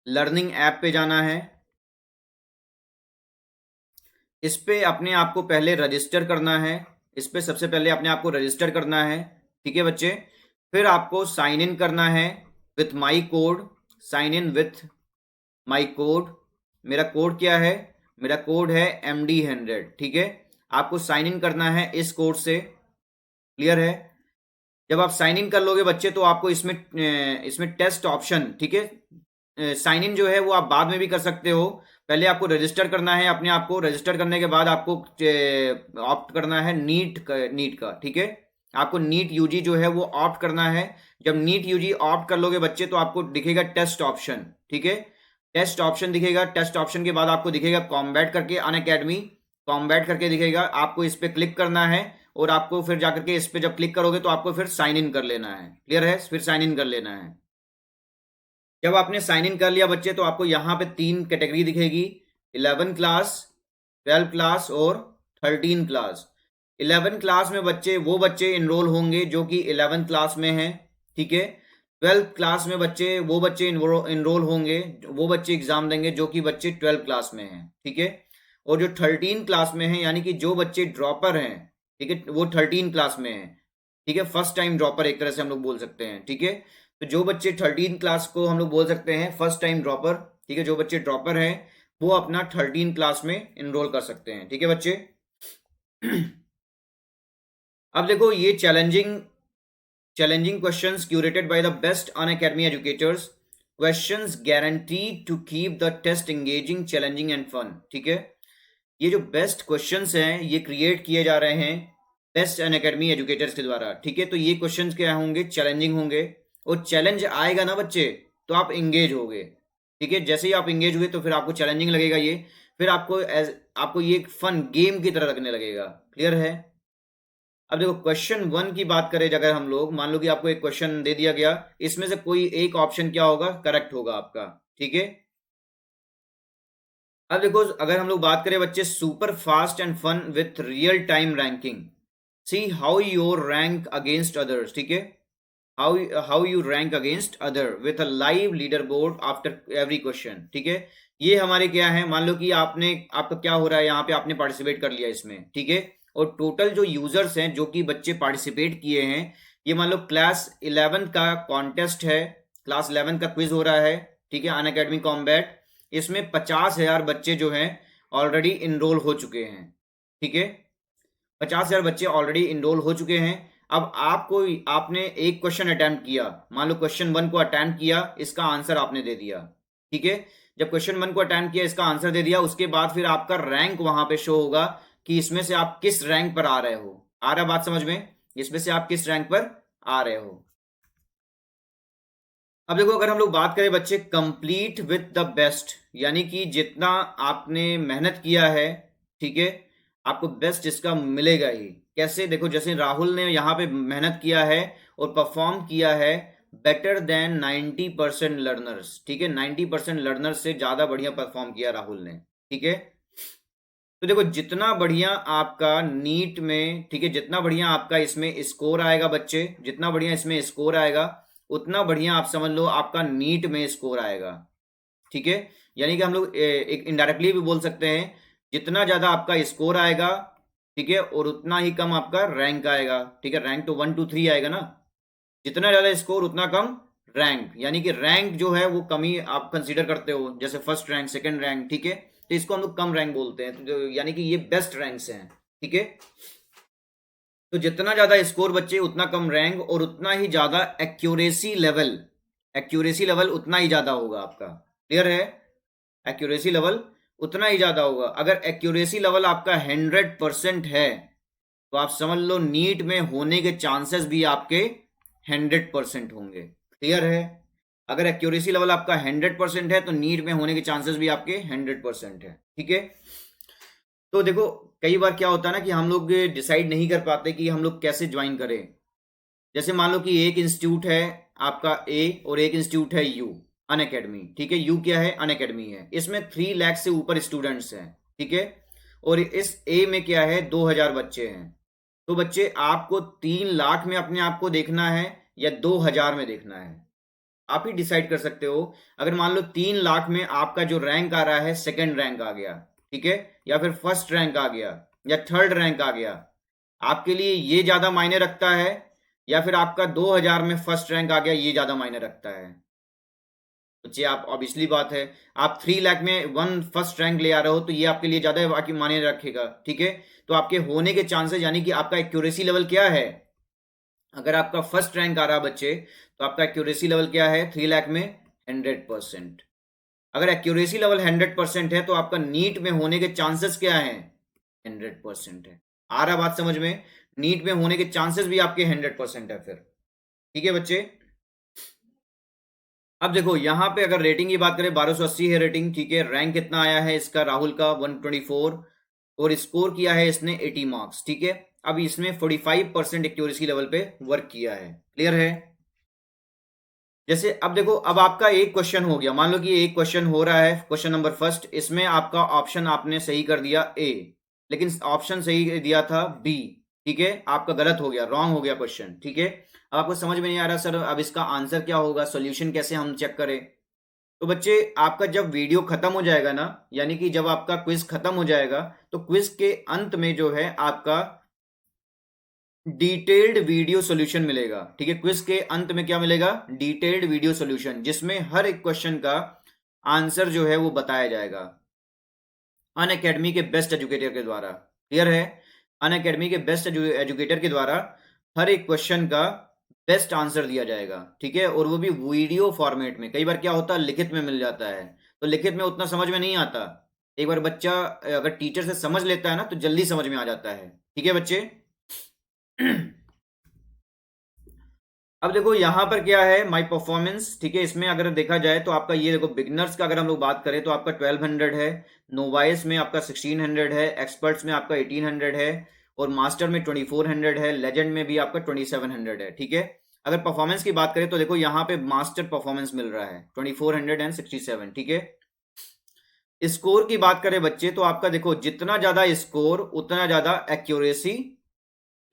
लर्निंग ऐप पे जाना है। इस पे अपने आप को पहले रजिस्टर करना है, इस पे सबसे पहले अपने आप को रजिस्टर करना है, ठीक है बच्चे। फिर आपको साइन इन करना है with my code, sign in with my code. मेरा कोड क्या है? मेरा कोड है MD100, ठीक है। आपको साइन इन करना है इस कोड से। क्लियर है? जब आप साइन इन कर लोगे बच्चे तो आपको इसमें टेस्ट ऑप्शन, ठीक है, साइन इन जो है वो आप बाद में भी कर सकते हो, पहले आपको रजिस्टर करना है अपने आप को। रजिस्टर करने के बाद आपको ऑप्ट करना है नीट का, ठीक है। आपको नीट यूजी जो है वो ऑप्ट करना है। जब नीट यूजी ऑप्ट कर लोगे बच्चे तो आपको दिखेगा टेस्ट ऑप्शन, ठीक है। टेस्ट ऑप्शन दिखेगा, टेस्ट ऑप्शन के बाद आपको दिखेगा कॉम्बैट करके अन अकेडमी, कॉम्बैट करके दिखेगा। आपको इस पर क्लिक करना है और आपको फिर जाकर के इस पे जब क्लिक करोगे तो आपको फिर साइन इन कर लेना है। क्लियर है? फिर साइन इन कर लेना है। जब आपने साइन इन कर लिया बच्चे तो आपको यहाँ पे 3 कैटेगरी दिखेगी, 11 क्लास, 12 क्लास और 13 क्लास। 11 क्लास में बच्चे वो बच्चे इनरोल होंगे जो कि 11 क्लास में हैं, ठीक है। 12 क्लास में बच्चे वो बच्चे इनरोल होंगे, वो बच्चे एग्जाम देंगे जो कि बच्चे 12 क्लास में हैं, ठीक है। और जो 13 क्लास में हैं, यानी कि जो बच्चे ड्रॉपर हैं, ठीक है, वो 13 क्लास में हैं, ठीक है। फर्स्ट टाइम ड्रॉपर एक तरह से हम लोग बोल सकते हैं, ठीक है। तो जो बच्चे 13 क्लास को हम लोग बोल सकते हैं फर्स्ट टाइम ड्रॉपर, ठीक है। जो बच्चे ड्रॉपर हैं वो अपना 13 क्लास में इनरोल कर सकते हैं, ठीक है बच्चे। अब देखो, ये challenging questions curated by the best Unacademy educators, questions guaranteed to keep the test engaging, challenging and fun, ठीक है। ये जो बेस्ट क्वेश्चंस हैं ये क्रिएट किए जा रहे हैं बेस्ट अन अकेडमी एजुकेटर्स के द्वारा, ठीक है। तो ये क्वेश्चंस क्या होंगे? चैलेंजिंग होंगे, और चैलेंज आएगा ना बच्चे तो आप इंगेज होगे, ठीक है। जैसे ही आप इंगेज हुए तो फिर आपको चैलेंजिंग लगेगा ये, फिर आपको ये एक फन गेम की तरह लगने लगेगा। क्लियर है? अब देखो क्वेश्चन 1 की बात करें अगर हम लोग, मान लो कि आपको एक क्वेश्चन दे दिया गया, इसमें से कोई एक ऑप्शन क्या होगा, करेक्ट होगा आपका, ठीक है। अब देखो अगर हम लोग बात करें बच्चे, super fast and fun with real time ranking, see how your rank against others, ठीक है, how you rank against other with a live leaderboard after every question, ठीक है। ये हमारे क्या है, मान लो कि आपने, आपका क्या हो रहा है यहाँ पे, आपने पार्टिसिपेट कर लिया इसमें, ठीक है, और टोटल जो यूजर्स हैं, जो कि बच्चे पार्टिसिपेट किए हैं, ये मान लो क्लास 11 का कॉन्टेस्ट है, क्लास 11 का क्विज हो रहा है, ठीक है, अनअकैडमी कॉम्बैट। इसमें 50,000 बच्चे जो हैं ऑलरेडी इनरोल हो चुके हैं, ठीक है, 50,000 बच्चे ऑलरेडी इनरोल हो चुके हैं। अब आपको, आपने एक क्वेश्चन अटेम्प्ट किया, मान लो क्वेश्चन 1 को अटेम्प्ट किया, इसका आंसर आपने दे दिया, ठीक है। जब क्वेश्चन 1 को अटेम्प्ट किया, इसका आंसर दे दिया, उसके बाद फिर आपका रैंक वहां पे शो होगा कि इसमें से आप किस रैंक पर आ रहे हो। आ रहा बात समझ में, इसमें से आप किस रैंक पर आ रहे हो। अब देखो अगर हम लोग बात करें बच्चे, कंप्लीट विथ द बेस्ट, यानी कि जितना आपने मेहनत किया है, ठीक है, आपको बेस्ट इसका मिलेगा ही। कैसे, देखो जैसे राहुल ने यहाँ पे मेहनत किया है और परफॉर्म किया है बेटर देन 90% लर्नर्स, ठीक है, 90% लर्नर्स से ज्यादा बढ़िया परफॉर्म किया राहुल ने, ठीक है। तो देखो जितना बढ़िया आपका नीट में, ठीक है, जितना बढ़िया आपका इसमें स्कोर आएगा बच्चे, जितना बढ़िया इसमें स्कोर आएगा, उतना बढ़िया आप समझ लो आपका नीट में स्कोर आएगा, ठीक है। यानी कि हम लोग एक इनडायरेक्टली भी बोल सकते हैं, जितना ज्यादा आपका स्कोर आएगा, ठीक है, और उतना ही कम आपका रैंक आएगा, ठीक है। रैंक तो 1 2 3 आएगा ना, जितना ज्यादा स्कोर उतना कम रैंक, यानी कि रैंक जो है वो कमी आप कंसीडर करते हो, जैसे फर्स्ट रैंक, सेकंड रैंक, ठीक है, तो इसको हम लोग कम रैंक बोलते हैं, तो यानी कि ये बेस्ट रैंक्स हैं, ठीक है। तो जितना ज्यादा स्कोर बच्चे उतना कम रैंक, और उतना ही ज्यादा एक्यूरेसी लेवल, एक्यूरेसी लेवल उतना ही ज्यादा होगा आपका, क्लियर है, एक्यूरेसी लेवल उतना ही ज्यादा होगा। अगर एक्यूरेसी लेवल आपका 100% है, तो आप समझ लो नीट में होने के चांसेस भी आपके 100% होंगे, क्लियर है। अगर एक्यूरेसी लेवल आपका 100% है, तो नीट में होने के चांसेस भी आपके 100% है, ठीक है। तो देखो कई बार क्या होता है ना कि हम लोग डिसाइड नहीं कर पाते कि हम लोग कैसे ज्वाइन करें। जैसे मान लो कि एक इंस्टीट्यूट है आपका ए, और एक इंस्टीट्यूट है यू, अनअकैडमी, ठीक है, यू क्या है, अनअकैडमी है, इसमें 3 लाख से ऊपर स्टूडेंट्स हैं, ठीक है, और इस ए में क्या है, 2,000 बच्चे हैं। तो बच्चे आपको 3 लाख में अपने आप को देखना है या 2,000 में देखना है, आप ही डिसाइड कर सकते हो। अगर मान लो 3 लाख में आपका जो रैंक आ रहा है, सेकंड रैंक आ गया, ठीक है, या फिर फर्स्ट रैंक आ गया, या थर्ड रैंक आ गया, आपके लिए ये ज्यादा मायने रखता है, या फिर आपका 2,000 में फर्स्ट रैंक आ गया, ये ज्यादा मायने रखता है। बच्चे आप, ऑब्वियसली बात है, आप 3 लाख में वन फर्स्ट रैंक ले आ रहे हो, तो ये आपके लिए ज्यादा बाकी मायने रखेगा, ठीक है। तो आपके होने के चांसेस, यानी कि आपका एक्यूरेसी लेवल क्या है, अगर आपका फर्स्ट रैंक आ रहा है बच्चे, तो आपका एक्यूरेसी लेवल क्या है 3 लाख में, 100%। अगर एक्यूरेसी लेवल 100% है, तो आपका नीट में होने के चांसेस क्या है, 100% है। आ रहा बात समझ में, नीट में होने के चांसेस भी आपके 100% है फिर, ठीक है बच्चे। अब देखो यहाँ पे अगर रेटिंग की बात करें, 1280 है रेटिंग, ठीक है। रैंक कितना आया है इसका, राहुल का 124, और स्कोर किया है इसने 80 मार्क्स, ठीक है। अब इसमें 45% एक्यूरेसी लेवल पे वर्क किया है, क्लियर है। जैसे अब देखो, अब आपका एक क्वेश्चन हो गया, मान लो कि एक क्वेश्चन हो रहा है, क्वेश्चन नंबर फर्स्ट, इसमें आपका ऑप्शन आपने सही कर दिया ए, लेकिन ऑप्शन सही दिया था बी, ठीक है, आपका गलत हो गया, रॉन्ग हो गया क्वेश्चन, ठीक है। अब आपको समझ में नहीं आ रहा सर अब इसका आंसर क्या होगा, सॉल्यूशन कैसे हम चेक करें। तो बच्चे आपका जब वीडियो खत्म हो जाएगा ना, यानी कि जब आपका क्विज खत्म हो जाएगा, तो क्विज के अंत में जो है आपका डिटेल्ड वीडियो सॉल्यूशन मिलेगा, ठीक है। क्विज के अंत में क्या मिलेगा, डिटेल्ड वीडियो सॉल्यूशन, जिसमें हर एक क्वेश्चन का आंसर जो है वो बताया जाएगा, अनअकैडमी के बेस्ट एजुकेटर के द्वारा, क्लियर है। अनअकैडमी के बेस्ट एजुकेटर के द्वारा हर एक क्वेश्चन का बेस्ट आंसर दिया जाएगा, ठीक है, और वो भी वीडियो फॉर्मेट में। कई बार क्या होता है, लिखित में मिल जाता है, तो लिखित में उतना समझ में नहीं आता। एक बार बच्चा अगर टीचर से समझ लेता है ना, तो जल्दी समझ में आ जाता है, ठीक है बच्चे। अब देखो यहाँ पर क्या है, माई परफॉर्मेंस, ठीक है, इसमें अगर देखा जाए तो आपका ये देखो, बिगनर्स का अगर हम लोग बात करें तो आपका 1200 है, नोवाइस में आपका 1600 है, एक्सपर्ट्स में आपका 1800 है, और मास्टर में 2400 है, लेजेंड में भी आपका 2700 है। ठीक है, अगर परफॉर्मेंस की बात करें तो देखो यहाँ पे मास्टर परफॉर्मेंस मिल रहा है 2467। ठीक है, स्कोर की बात करें बच्चे तो आपका देखो जितना ज्यादा स्कोर उतना ज्यादा एक्यूरेसी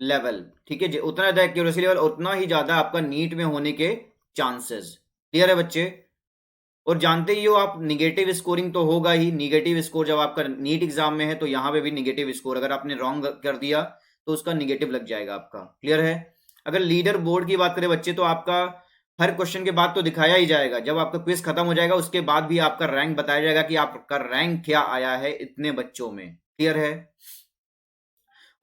लेवल। ठीक है, उतना ज्यादा एक्यूरेसी लेवल उतना ही ज्यादा आपका नीट में होने के चांसेस। क्लियर है बच्चे? और जानते ही हो आप निगेटिव स्कोरिंग तो होगा ही। निगेटिव स्कोर जब आपका नीट एग्जाम में है तो यहाँ पे भी निगेटिव स्कोर, अगर आपने रॉन्ग कर दिया तो उसका निगेटिव लग जाएगा आपका। क्लियर है? अगर लीडर बोर्ड की बात करें बच्चे तो आपका हर क्वेश्चन के बाद तो दिखाया ही जाएगा, जब आपका क्विज खत्म हो जाएगा उसके बाद भी आपका रैंक बताया जाएगा कि आपका रैंक क्या आया है इतने बच्चों में। क्लियर है?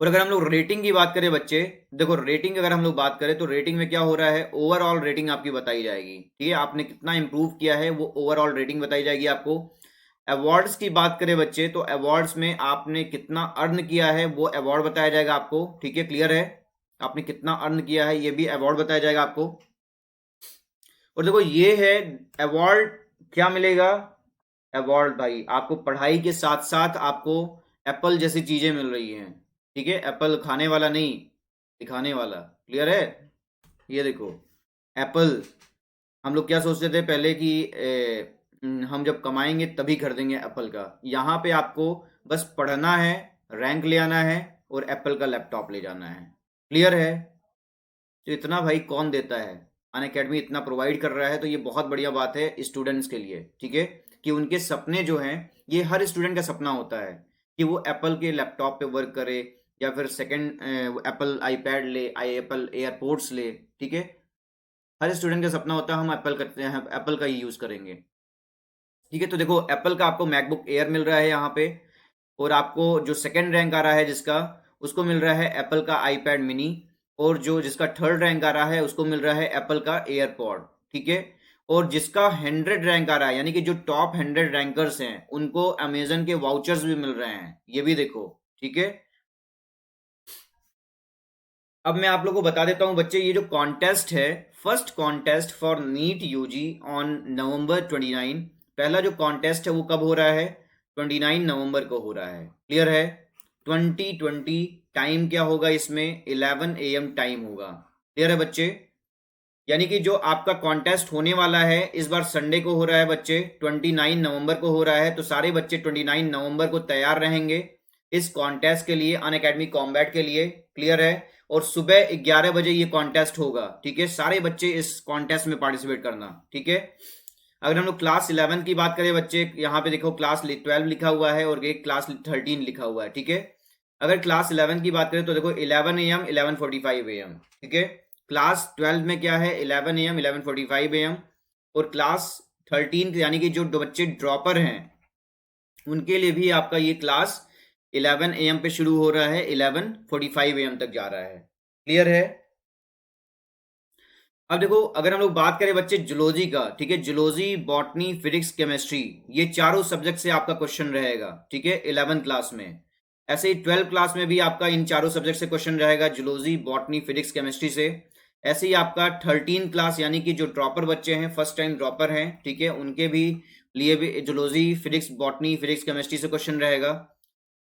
और अगर हम लोग रेटिंग की बात करें बच्चे, देखो रेटिंग अगर हम लोग बात करें तो रेटिंग में क्या हो रहा है, ओवरऑल रेटिंग आपकी बताई जाएगी। ठीक है, आपने कितना इंप्रूव किया है वो ओवरऑल रेटिंग बताई जाएगी आपको। अवार्ड्स की बात करें बच्चे तो अवार्ड्स में आपने कितना अर्न किया है वो अवार्ड बताया जाएगा आपको। ठीक है, क्लियर है? आपने कितना अर्न किया है ये भी अवार्ड बताया जाएगा आपको। और देखो ये है अवार्ड, क्या मिलेगा अवार्ड भाई, आपको पढ़ाई के साथ साथ आपको एप्पल जैसी चीजें मिल रही हैं। ठीक है, एप्पल खाने वाला नहीं, दिखाने वाला। क्लियर है? ये देखो एप्पल, हम लोग क्या सोचते थे पहले कि हम जब कमाएंगे तभी खरीदेंगे एप्पल का, यहाँ पे आपको बस पढ़ना है, रैंक ले आना है और एप्पल का लैपटॉप ले जाना है। क्लियर है? तो इतना भाई कौन देता है, अनअकैडमी इतना प्रोवाइड कर रहा है तो ये बहुत बढ़िया बात है स्टूडेंट्स के लिए। ठीक है, कि उनके सपने जो हैं, ये हर स्टूडेंट का सपना होता है कि वो एप्पल के लैपटॉप पे वर्क करे या फिर सेकंड एप्पल आईपैड ले, एप्पल एयरपोर्ट्स ले। ठीक है, हर स्टूडेंट का सपना होता है हम एप्पल करते हैं, एप्पल का ही यूज करेंगे। ठीक है, तो देखो एप्पल का आपको मैकबुक एयर मिल रहा है यहाँ पे, और आपको जो सेकंड रैंक आ रहा है जिसका, उसको मिल रहा है एप्पल का आईपैड मिनी, और जो जिसका थर्ड रैंक आ रहा है उसको मिल रहा है एप्पल का एयरपॉड। ठीक है, और जिसका 100 रैंक आ रहा है यानी कि जो टॉप 100 रैंकर्स हैं उनको अमेजन के वाउचर्स भी मिल रहे हैं, ये भी देखो। ठीक है, अब मैं आप लोगों को बता देता हूं बच्चे, ये जो कॉन्टेस्ट है, first contest for NEET UG on November 29, पहला जो कॉन्टेस्ट है वो कब हो रहा है, 29 नवंबर को हो रहा है। क्लियर है? 2020 टाइम क्या होगा इसमें, 11 AM टाइम होगा। क्लियर है बच्चे? यानी कि जो आपका कॉन्टेस्ट होने वाला है इस बार संडे को हो रहा है बच्चे, 29 नवंबर को हो रहा है, तो सारे बच्चे 29 नवंबर को तैयार रहेंगे इस कॉन्टेस्ट के लिए, अनअकैडमी कॉम्बैट के लिए। क्लियर है? और सुबह 11 बजे ये कॉन्टेस्ट होगा। ठीक है, सारे बच्चे इस कॉन्टेस्ट में पार्टिसिपेट करना। ठीक है, अगर हम लोग क्लास 11 की बात करें बच्चे, यहाँ पे देखो क्लास 12 लिखा हुआ है और एक क्लास 13 लिखा हुआ है। ठीक है, अगर क्लास 11 की बात करें तो देखो 11 AM 11:45 AM। ठीक है, क्लास 12 में क्या है, 11 AM 11:45 AM, और क्लास 13 यानी कि जो बच्चे ड्रॉपर हैं उनके लिए भी आपका ये क्लास 11 AM पे शुरू हो रहा है, 11:45 AM तक जा रहा है। क्लियर है? अब देखो अगर हम लोग बात करें बच्चे जूलॉजी का, ठीक है, जूलॉजी, बॉटनी, फिजिक्स, केमिस्ट्री, ये चारों सब्जेक्ट से आपका क्वेश्चन रहेगा। ठीक है, 11th क्लास में। ऐसे ही 12th क्लास में भी आपका इन चारों सब्जेक्ट से क्वेश्चन रहेगा, जूलॉजी, बॉटनी, फिजिक्स, केमिस्ट्री से। ऐसे ही आपका 13th क्लास यानी कि जो ड्रॉपर बच्चे हैं, फर्स्ट टाइम ड्रॉपर हैं, ठीक है, उनके भी लिए भी zoology, physics, botany, physics, chemistry से क्वेश्चन रहेगा।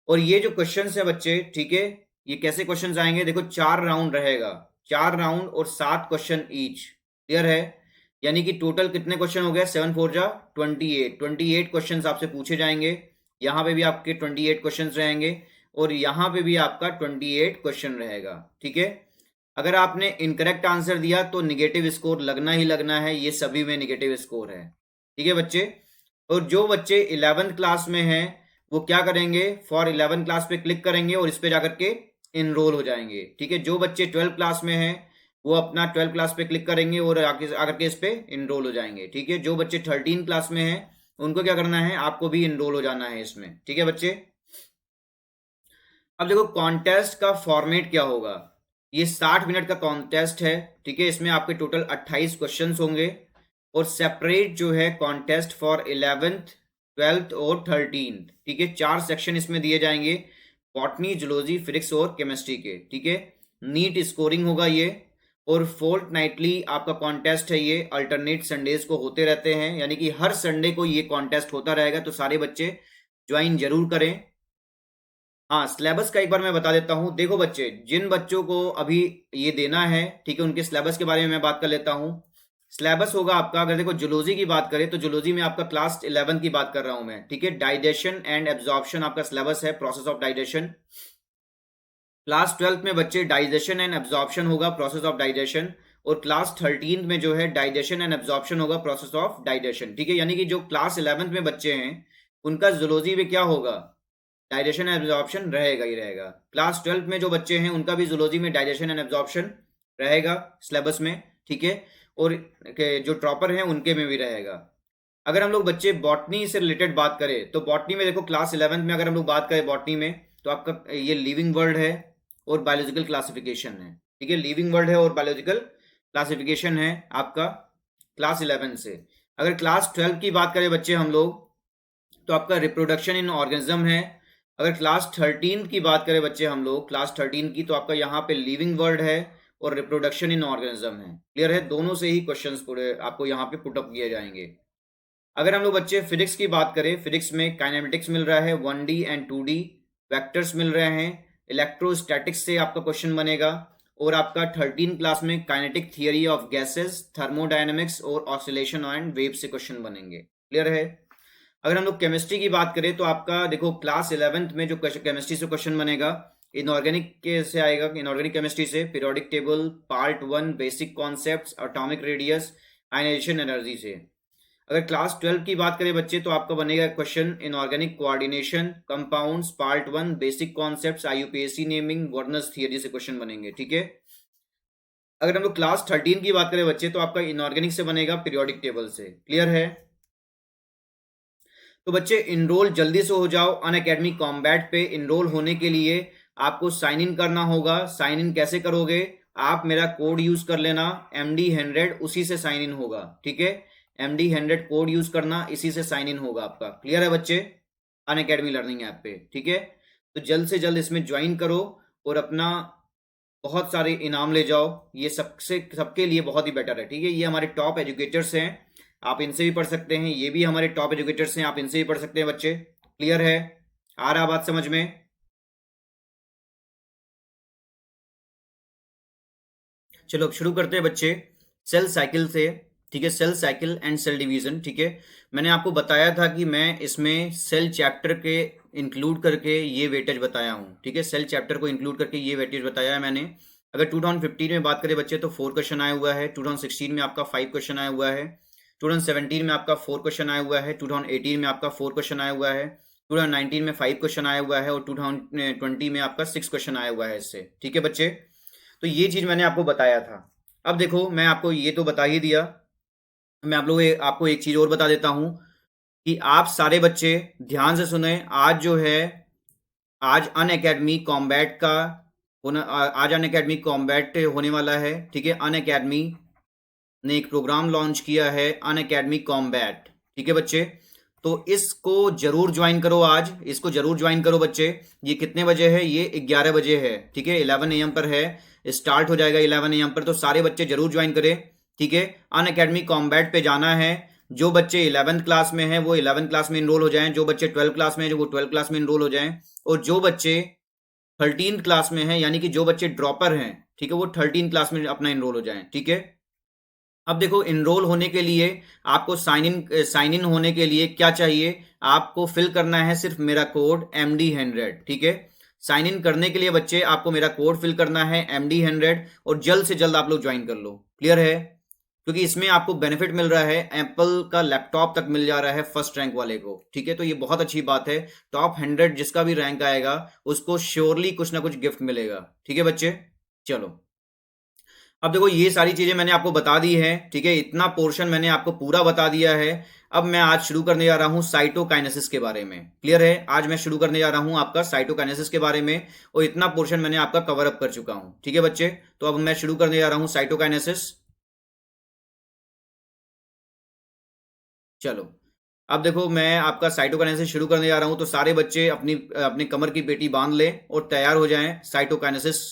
और ये जो क्वेश्चन है बच्चे, ठीक है, ये कैसे क्वेश्चन आएंगे, देखो 4 राउंड रहेगा, 4 राउंड और 7 क्वेश्चन ईच। क्लियर है? यानी कि टोटल कितने क्वेश्चन हो गए, 7 4 जा 28 क्वेश्चन आपसे पूछे जाएंगे। यहाँ पे भी आपके 28 क्वेश्चन रहेंगे और यहाँ पे भी आपका 28 क्वेश्चन रहेगा। ठीक है, अगर आपने इनकरेक्ट आंसर दिया तो निगेटिव स्कोर लगना ही लगना है, ये सभी में निगेटिव स्कोर है। ठीक है बच्चे, और जो बच्चे 11th क्लास में हैं वो क्या करेंगे, फॉर 11 क्लास पे क्लिक करेंगे और इस पे जाकर के इनरोल हो जाएंगे। ठीक है, जो बच्चे 12 क्लास में हैं वो अपना 12 क्लास पे क्लिक करेंगे और आकर के इस पे इनरोल हो जाएंगे। ठीक है, जो बच्चे 13 क्लास में हैं उनको क्या करना है, आपको भी इनरोल हो जाना है इसमें। ठीक है बच्चे, अब देखो कॉन्टेस्ट का फॉर्मेट क्या होगा, ये 60 मिनट का कॉन्टेस्ट है। ठीक है, इसमें आपके टोटल 28 क्वेश्चन होंगे और सेपरेट जो है कॉन्टेस्ट फॉर 11th, 12th और 13th। ठीक है, 4 सेक्शन इसमें दिए जाएंगे, बॉटनी, जूलॉजी, फिजिक्स और केमिस्ट्री के। ठीक है, नीट स्कोरिंग होगा ये, और फोर्थ नाइटली आपका कॉन्टेस्ट है, ये अल्टरनेट संडेज को होते रहते हैं, यानी कि हर संडे को ये कॉन्टेस्ट होता रहेगा, तो सारे बच्चे ज्वाइन जरूर करें। हाँ, सिलेबस का एक बार मैं बता देता हूँ। देखो बच्चे, जिन बच्चों को अभी ये देना है, ठीक है, उनके सिलेबस के बारे में मैं बात कर लेता हूँ। सिलेबस होगा आपका, अगर देखो जूलॉजी की बात करें तो जूलॉजी में आपका क्लास 11 की बात कर रहा हूं मैं, ठीक है। डाइजेशन एंड एब्जॉर्प्शन आपका सिलेबस है, प्रोसेस ऑफ डाइजेशन। क्लास 12 में बच्चे डाइजेशन एंड एब्जॉर्प्शन होगा, प्रोसेस ऑफ डाइजेशन। और क्लास 13 में जो है डाइजेशन एंड एब्जॉर्प्शन होगा, प्रोसेस ऑफ डाइजेशन, ठीक है। यानी कि जो क्लास 11 में बच्चे हैं उनका जूलॉजी में क्या होगा, डाइजेशन एंड एब्जॉर्प्शन रहेगा ही रहेगा। क्लास 12 में जो बच्चे हैं उनका भी जूलॉजी में डाइजेशन एंड एब्जॉर्प्शन रहेगा सिलेबस में, ठीक है। और जो टॉपर हैं उनके में भी रहेगा। अगर हम लोग बच्चे बॉटनी से रिलेटेड बात करें तो बॉटनी में देखो क्लास 11 में अगर हम लोग बात करें बॉटनी में, तो आपका ये लिविंग वर्ल्ड है और बायोलॉजिकल क्लासिफिकेशन है, ठीक है। लिविंग वर्ल्ड है और बायोलॉजिकल क्लासिफिकेशन है आपका क्लास 11 से। अगर क्लास 12 की बात करें बच्चे हम लोग, तो आपका रिप्रोडक्शन इन ऑर्गेनिज्म है। अगर क्लास 13 की बात करें बच्चे हम लोग, क्लास 13 की, तो आपका यहाँ पे लिविंग वर्ल्ड है और रिप्रोडक्शन इन ऑर्गेनिज्म है। क्लियर है, दोनों से ही क्वेश्चंस पूरे आपको यहाँ पे पुट अप किए जाएंगे। अगर हम लोग बच्चे फिजिक्स की बात करें, फिजिक्स में काइनेमेटिक्स मिल रहा है, 1D एंड 2D वेक्टर्स मिल रहे हैं। इलेक्ट्रोस्टैटिक्स से आपका क्वेश्चन बनेगा। और आपका 13 क्लास में kinetic theory of gases, thermodynamics और ऑसिलेशन एंड वेव से क्वेश्चन बनेंगे। क्लियर है। अगर हम लोग केमिस्ट्री की बात करें तो आपका देखो क्लास 11th में जो केमिस्ट्री से क्वेश्चन बनेगा, इनऑर्गेनिक के से आएगा, इनऑर्गेनिक केमिस्ट्री से periodic table, part 1 basic concepts, atomic radius, ionisation energy से। अगर क्लास 12 की बात करें बच्चे तो आपका बनेगा question inorganic coordination, compounds, part 1 basic concepts, IUPAC naming, Werner's theory से क्वेश्चन बनेंगे, ठीक है। अगर हम लोग क्लास 13 की बात करें बच्चे तो आपका इनऑर्गेनिक से बनेगा पीरियोडिक टेबल से। क्लियर है। तो बच्चे इनरोल जल्दी से हो जाओ अनअकैडमी कॉम्बैट पे। इनरोल होने के लिए आपको साइन इन करना होगा। साइन इन कैसे करोगे, आप मेरा कोड यूज कर लेना MD100, उसी से साइन इन होगा, ठीक है। MD100 कोड यूज करना, इसी से साइन इन होगा आपका। क्लियर है बच्चे, अनअकैडमी लर्निंग ऐप पे, ठीक है। तो जल्द से जल्द इसमें ज्वाइन करो और अपना बहुत सारे इनाम ले जाओ। ये सबके लिए बहुत ही बेटर है, ठीक है। ये हमारे टॉप एजुकेटर्स हैं, आप इनसे भी पढ़ सकते हैं। ये भी हमारे टॉप एजुकेटर्स हैं, आप इनसे भी पढ़ सकते हैं बच्चे। क्लियर है, आ रहा बात समझ में। चलो अब शुरू करते हैं बच्चे सेल साइकिल से, ठीक है। Cell cycle and cell division, ठीक है। मैंने आपको बताया था कि मैं इसमें सेल चैप्टर के इंक्लूड करके ये वेटेज बताया हूँ, ठीक है। सेल चैप्टर को इंक्लूड करके ये वेटेज बताया है मैंने। अगर 2015 में बात करें बच्चे तो 4 क्वेश्चन आया हुआ है। 2016 में आपका 5 क्वेश्चन आया हुआ है। 2017 में आपका 4 क्वेश्चन आया हुआ है। 2018 में आपका 4 क्वेश्चन आया हुआ है। 2019 में 5 क्वेश्चन आया हुआ है और 2020 में आपका 6 क्वेश्चन आया हुआ है इससे, ठीक है बच्चे। तो ये चीज मैंने आपको बताया था। अब देखो मैं आपको ये तो बता ही दिया, मैं आपको एक चीज और बता देता हूं कि आप सारे बच्चे ध्यान से सुने। आज जो है, आज अनअकैडमी कॉम्बैट का आज अनअकैडमी कॉम्बैट होने वाला है, ठीक है। अनअकैडमी ने एक प्रोग्राम लॉन्च किया है, अनअकैडमी कॉम्बैट, ठीक है बच्चे। तो इसको जरूर ज्वाइन करो, आज इसको जरूर ज्वाइन करो बच्चे। ये कितने बजे है, ये 11 बजे है, ठीक है। 11 AM पर है, स्टार्ट हो जाएगा 11 AM पर। तो सारे बच्चे जरूर ज्वाइन करें, ठीक है। अनअकैडमी कॉम्बैट पे जाना है। जो बच्चे 11th क्लास में हैं वो 11th क्लास में इनरोल हो जाएं, जो बच्चे 12th क्लास में हैं वो 12th क्लास में इनरोल हो जाएं, और जो बच्चे 13th क्लास में हैं, यानी कि जो बच्चे ड्रॉपर हैं, ठीक है, वो 13th क्लास में अपना इनरोल हो जाएं, ठीक है। अब देखो इनरोल होने के लिए आपको साइन इन होने के लिए क्या चाहिए, आपको फिल करना है सिर्फ मेरा कोड MD100, ठीक है। साइन इन करने के लिए बच्चे आपको मेरा कोड फिल करना है MD100 और जल्द से जल्द आप लोग ज्वाइन कर लो। क्लियर है, क्योंकि इसमें आपको बेनिफिट मिल रहा है, एप्पल का लैपटॉप तक मिल जा रहा है फर्स्ट रैंक वाले को, ठीक है। तो ये बहुत अच्छी बात है। टॉप 100 जिसका भी रैंक आएगा उसको श्योरली कुछ ना कुछ गिफ्ट मिलेगा, ठीक है बच्चे। चलो अब देखो ये सारी चीजें मैंने आपको बता दी है, ठीक है। इतना पोर्शन मैंने आपको पूरा बता दिया है। अब मैं आज शुरू करने जा रहा हूं साइटोकाइनेसिस के बारे में। क्लियर है, आज मैं शुरू करने जा रहा हूं आपका साइटोकाइनेसिस के बारे में, और इतना पोर्शन मैंने आपका कवर अप कर चुका हूं, ठीक है बच्चे। तो अब मैं शुरू करने जा रहा हूं साइटोकाइनेसिस। चलो अब देखो मैं आपका साइटोकाइनेसिस शुरू करने जा रहा हूं, तो सारे बच्चे अपनी अपने कमर की पेटी बांध लें और तैयार हो जाएं साइटोकाइनेसिस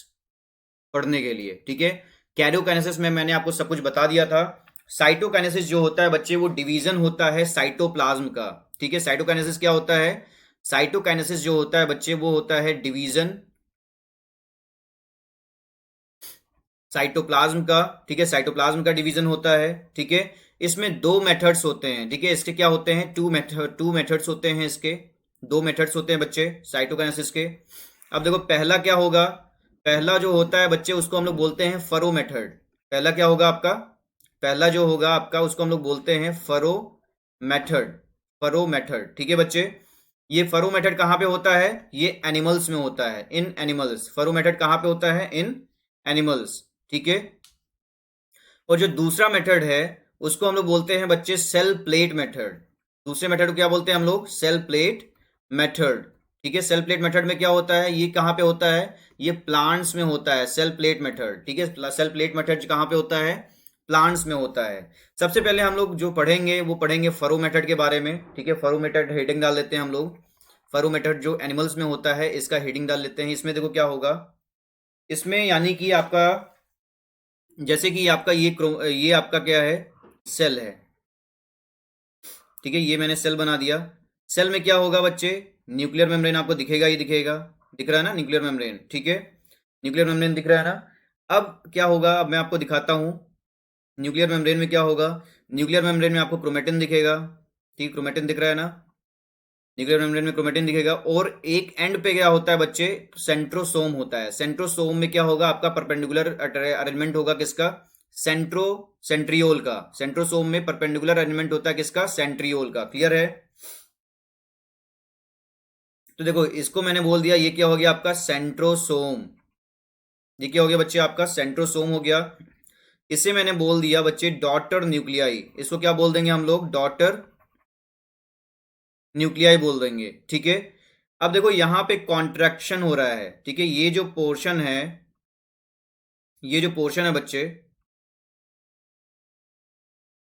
पढ़ने के लिए, ठीक है। कैरियोकाइनेसिस में मैंने आपको सब कुछ बता दिया था। साइटोकाइनेसिस जो होता है बच्चे, वो डिवीजन होता है साइटोप्लाज्म का, ठीक है। साइटोकाइनेसिस क्या होता है, साइटोकाइनेसिस जो होता है बच्चे वो होता है डिवीजन साइटोप्लाज्म का, ठीक है, साइटोप्लाज्म का डिवीजन होता है, ठीक है। इसमें दो मेथड्स होते हैं, ठीक है, इसके क्या होते हैं, टू मेथड्स होते हैं, इसके दो मेथड्स होते हैं बच्चे साइटोकाइनेसिस के। अब देखो पहला क्या होगा, पहला जो होता है बच्चे उसको हम लोग बोलते हैं फरो मेथड। पहला क्या होगा आपका, पहला जो होगा आपका उसको हम लोग बोलते हैं फरो मेथड, फरो मेथड, ठीक है बच्चे। ये फरो मेथड कहाँ पे होता है, ये एनिमल्स में होता है, इन एनिमल्स। फरो मेथड कहाँ पे होता है, इन एनिमल्स, ठीक है। और जो दूसरा मेथड है उसको हम लोग बोलते हैं बच्चे सेल प्लेट मेथड। दूसरे मेथड को क्या बोलते हैं हम लोग, सेल प्लेट मेथड, ठीक है। सेल प्लेट मेथड में क्या होता है, ये कहाँ पे होता है, ये प्लांट्स में होता है, सेल प्लेट मेथड, ठीक है। सेल प्लेट मेथड कहाँ पे होता है, प्लांट्स में होता है। सबसे पहले हम लोग जो पढ़ेंगे वो पढ़ेंगे फरो मेथड के बारे में, ठीक है। फरो मेथड हेडिंग डाल देते हैं हम लोग, फरो मेथड जो एनिमल्स में होता है इसका हेडिंग डाल लेते हैं। इसमें देखो क्या होगा, इसमें यानी कि आपका जैसे कि आपका ये आपका क्या है, सेल है, ठीक है। ये मैंने सेल बना दिया। सेल में क्या होगा बच्चे, न्यूक्लियर मेम्ब्रेन आपको दिखेगा, ये दिखेगा, दिख रहा है ना न्यूक्लियर मेम्ब्रेन, ठीक है। न्यूक्लियर मेम्ब्रेन दिख रहा है ना। अब क्या होगा, अब मैं आपको दिखाता हूँ न्यूक्लियर मेम्ब्रेन में क्या होगा। न्यूक्लियर मेम्ब्रेन में आपको क्रोमेटिन दिखेगा, ठीक, क्रोमेटिन दिख रहा है ना। न्यूक्लियर मेम्ब्रेन में क्रोमेटिन दिखेगा और एक एंड पे क्या होता है बच्चे, सेंट्रोसोम होता है। सेंट्रोसोम में क्या होगा, आपका परपेंडिकुलर अरेंजमेंट होगा किसका, सेंट्रियोल का। सेंट्रोसोम में परपेंडिकुलर अरेंजमेंट होता है किसका, सेंट्रियोल का। क्लियर है। तो देखो इसको मैंने बोल दिया, ये क्या हो गया आपका सेंट्रोसोम। ये क्या हो गया बच्चे, आपका सेंट्रोसोम हो गया। इसे मैंने बोल दिया बच्चे डॉटर न्यूक्लियाई। इसको क्या बोल देंगे हम लोग, डॉटर न्यूक्लियाई बोल देंगे, ठीक है। अब देखो यहां पे कॉन्ट्रैक्शन हो रहा है, ठीक है। ये जो पोर्शन है, ये जो पोर्शन है बच्चे,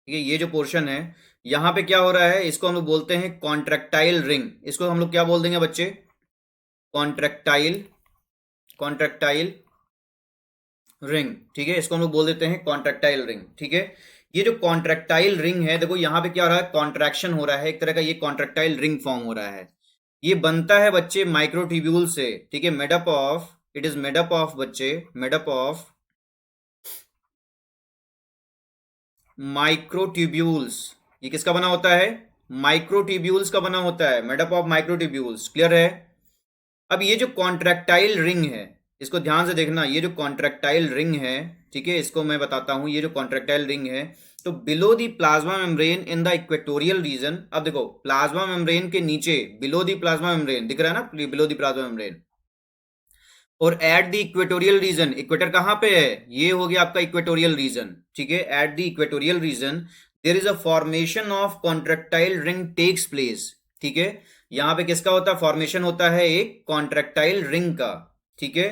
ठीक है, ये जो पोर्शन है यहां पे क्या हो रहा है, इसको हम लोग बोलते हैं कॉन्ट्रैक्टाइल रिंग। इसको हम लोग क्या बोल देंगे बच्चे, कॉन्ट्रैक्टाइल, कॉन्ट्रैक्टाइल रिंग, ठीक है। इसको हम लोग बोल देते हैं कॉन्ट्रैक्टाइल रिंग, ठीक है। ये जो कॉन्ट्रैक्टाइल रिंग है, देखो यहां पे क्या हो रहा है, कॉन्ट्रैक्शन हो रहा है, एक तरह का ये कॉन्ट्रैक्टाइल रिंग फॉर्म हो रहा है। ये बनता है बच्चे माइक्रोट्यूब्यूल से, ठीक है। Made up of, it is made up of बच्चे, मेडअप ऑफ माइक्रोट्यूब्यूल्स। ये किसका बना होता है, माइक्रोट्यूब्यूल्स का बना होता है, मेडअप ऑफ माइक्रोट्यूब्यूल्स। क्लियर है। अब ये जो कॉन्ट्रैक्टाइल रिंग है, इसको ध्यान से देखना, ये जो कॉन्ट्रैक्टाइल रिंग है, ठीक है, इसको मैं बताता हूं। ये जो कॉन्ट्रैक्टाइल रिंग है, तो below the plasma membrane in the equatorial reason. अब देखो प्लाज्मा मेम्ब्रेन के नीचे, बिलो द प्लाज्मा मेम्ब्रेन दिख रहा है ना, बिलो द प्लाज्मा मेम्ब्रेन, और eight the equatorial reason, equator कहां पे है, ये हो गया आपका इक्वेटोरियल रीजन, ठीक है। At the equatorial region there is a formation of contractile ring takes place, ठीक है। यहां पे किसका होता है, फॉर्मेशन होता है एक कॉन्ट्रैक्टाइल रिंग का, ठीक है।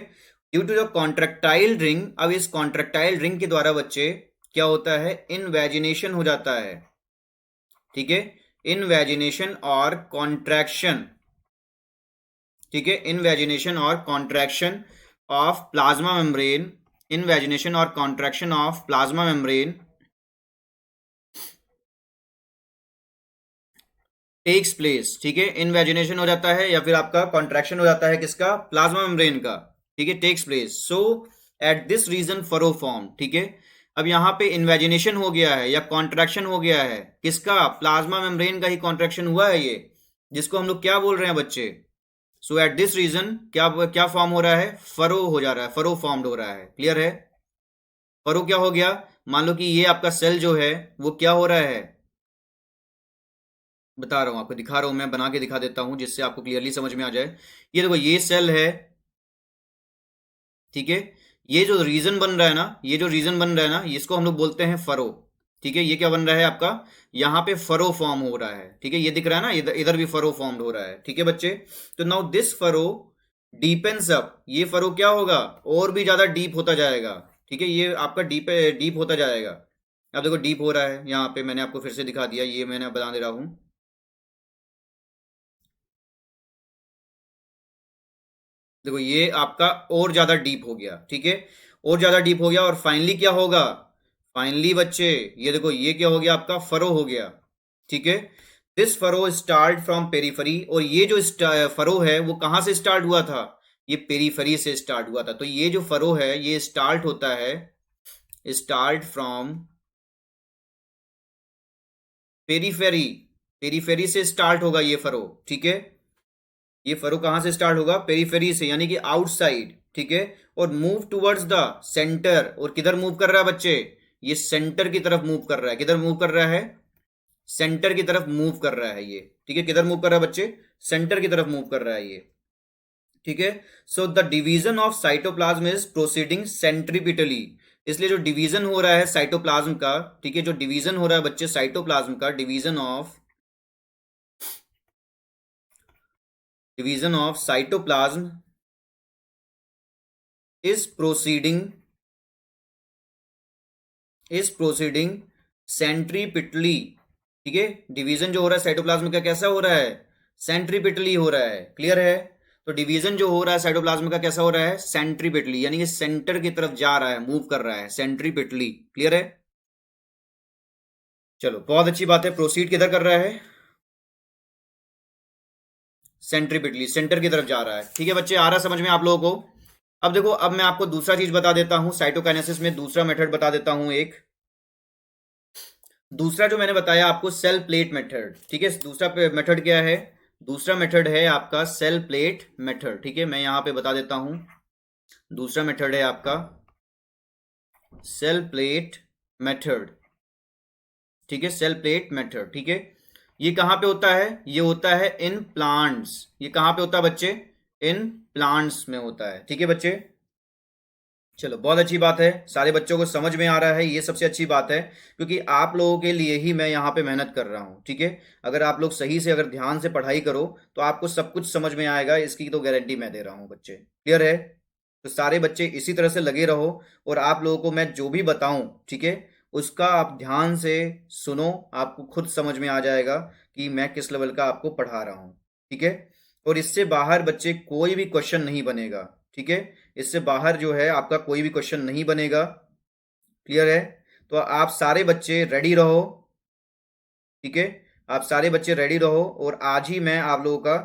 Due to the contractile ring, अब इस कॉन्ट्रैक्टाइल रिंग के द्वारा बच्चे क्या होता है, इनवेजिनेशन हो जाता है, ठीक है। इनवेजिनेशन और कॉन्ट्रैक्शन, ठीक है, इनवेजिनेशन और contraction of plasma membrane, invagination और contraction of plasma membrane takes place, ठीक है। इनवेजिनेशन हो जाता है या फिर आपका कॉन्ट्रैक्शन हो जाता है किसका, प्लाज्मा मेम्ब्रेन का, ठीक है, takes place. So at this region furrow form, ठीक है। अब यहां पे इन्वेजिनेशन हो गया है या कॉन्ट्रैक्शन हो गया है किसका, प्लाज्मा मेम्ब्रेन का ही कॉन्ट्रैक्शन हुआ है ये, जिसको हम लोग क्या बोल रहे हैं बच्चे। सो एट दिस रीजन क्या क्या फॉर्म हो रहा है, फरो हो जा रहा है, फरो फॉर्म्ड हो रहा है। क्लियर है। फरो क्या हो गया, मान लो कि ये आपका सेल जो है वो क्या हो रहा है, बता रहा हूं आपको, दिखा रहा हूं, मैं बना के दिखा देता हूं जिससे आपको क्लियरली समझ में आ जाए। ये देखो ये सेल है, ठीक है। ये जो रीजन बन रहा है ना, ये जो रीजन बन रहा है ना, इसको हम लोग बोलते हैं फरो, ठीक है। ये क्या बन रहा है आपका, यहाँ पे फरो फॉर्म हो रहा है, ठीक है। ये दिख रहा है ना, इधर इधर भी फरो फॉर्म हो रहा है, ठीक है बच्चे। तो now this furrow deepens up, ये फरो क्या होगा, और भी ज्यादा डीप होता जाएगा, ठीक है। ये आपका डीप डीप होता जाएगा। अब देखो डीप हो रहा है, यहाँ पे मैंने आपको फिर से दिखा दिया, ये मैंने बता दे रहा हूँ। देखो ये आपका और ज्यादा डीप हो गया, ठीक है, और ज्यादा डीप हो गया। और फाइनली क्या होगा, फाइनली बच्चे ये देखो ये क्या हो गया आपका, फरो हो गया, ठीक है। This furrow start from periphery, और ये जो फरो है वो कहां से स्टार्ट हुआ था, ये पेरीफरी से स्टार्ट हुआ था। तो ये जो फरो है ये स्टार्ट होता है, स्टार्ट फ्रॉम पेरीफेरी, पेरीफेरी से स्टार्ट होगा ये फरो, ठीक है। ये फरो कहां से स्टार्ट होगा, पेरीफेरी से, यानी कि आउटसाइड, ठीक है। और मूव टुवर्ड्स द सेंटर, और किधर मूव कर रहा है बच्चे, ये सेंटर की तरफ मूव कर रहा है। किधर मूव कर रहा है, सेंटर की तरफ मूव कर रहा है ये, ठीक है। किधर मूव कर रहा है बच्चे, सेंटर की तरफ मूव कर रहा है ये, ठीक है। So the division of cytoplasm is proceeding centripetally, इसलिए जो डिवीजन हो रहा है साइटोप्लाज्म का, ठीक है, जो डिवीजन हो रहा है बच्चे साइटोप्लाज्म का, division of cytoplasm is proceeding centripetally, ठीक है। डिवीजन जो हो रहा है साइटोप्लाज्म का कैसा हो रहा है, सेंट्रीपिटली हो रहा है, क्लियर है। तो डिवीजन जो हो रहा है साइटोप्लाज्म का कैसा हो रहा है, सेंट्रीपिटली, यानी कि सेंटर की तरफ जा रहा है, मूव कर रहा है, सेंट्रीपिटली, क्लियर है। चलो बहुत अच्छी बात है। प्रोसीड किधर कर रहा है, सेंट्रीपिटली, सेंटर की तरफ जा रहा है, ठीक है बच्चे। आ रहा समझ में आप लोगों को। अब देखो, अब मैं आपको दूसरा चीज बता देता हूं, साइटोकाइनेसिस में दूसरा मेथड बता देता हूं एक। दूसरा जो मैंने बताया आपको, सेल प्लेट मेथड, ठीक है। दूसरा मेथड क्या है, दूसरा मेथड है आपका सेल प्लेट मेथड, ठीक है। मैं यहां पे बता देता हूं, दूसरा मेथड है आपका सेल प्लेट मेथड, ठीक है, सेल प्लेट मेथड, ठीक है। ये कहां पे होता है, ये होता है इन प्लांट्स। ये कहां पे होता है बच्चे, इन प्लांट्स में होता है, ठीक है बच्चे। चलो बहुत अच्छी बात है, सारे बच्चों को समझ में आ रहा है, ये सबसे अच्छी बात है, क्योंकि आप लोगों के लिए ही मैं यहाँ पे मेहनत कर रहा हूँ, ठीक है। अगर आप लोग सही से, अगर ध्यान से पढ़ाई करो तो आपको सब कुछ समझ में आएगा, इसकी तो गारंटी मैं दे रहा हूँ बच्चे, क्लियर है। तो सारे बच्चे इसी तरह से लगे रहो, और आप लोगों को मैं जो भी बताऊं, ठीक है, उसका आप ध्यान से सुनो, आपको खुद समझ में आ जाएगा कि मैं किस लेवल का आपको पढ़ा रहा हूँ, ठीक है। और इससे बाहर बच्चे कोई भी क्वेश्चन नहीं बनेगा, ठीक है। इससे बाहर जो है आपका कोई भी क्वेश्चन नहीं बनेगा, क्लियर है। तो आप सारे बच्चे रेडी रहो, ठीक है। आप सारे बच्चे रेडी रहो, और आज ही मैं आप लोगों का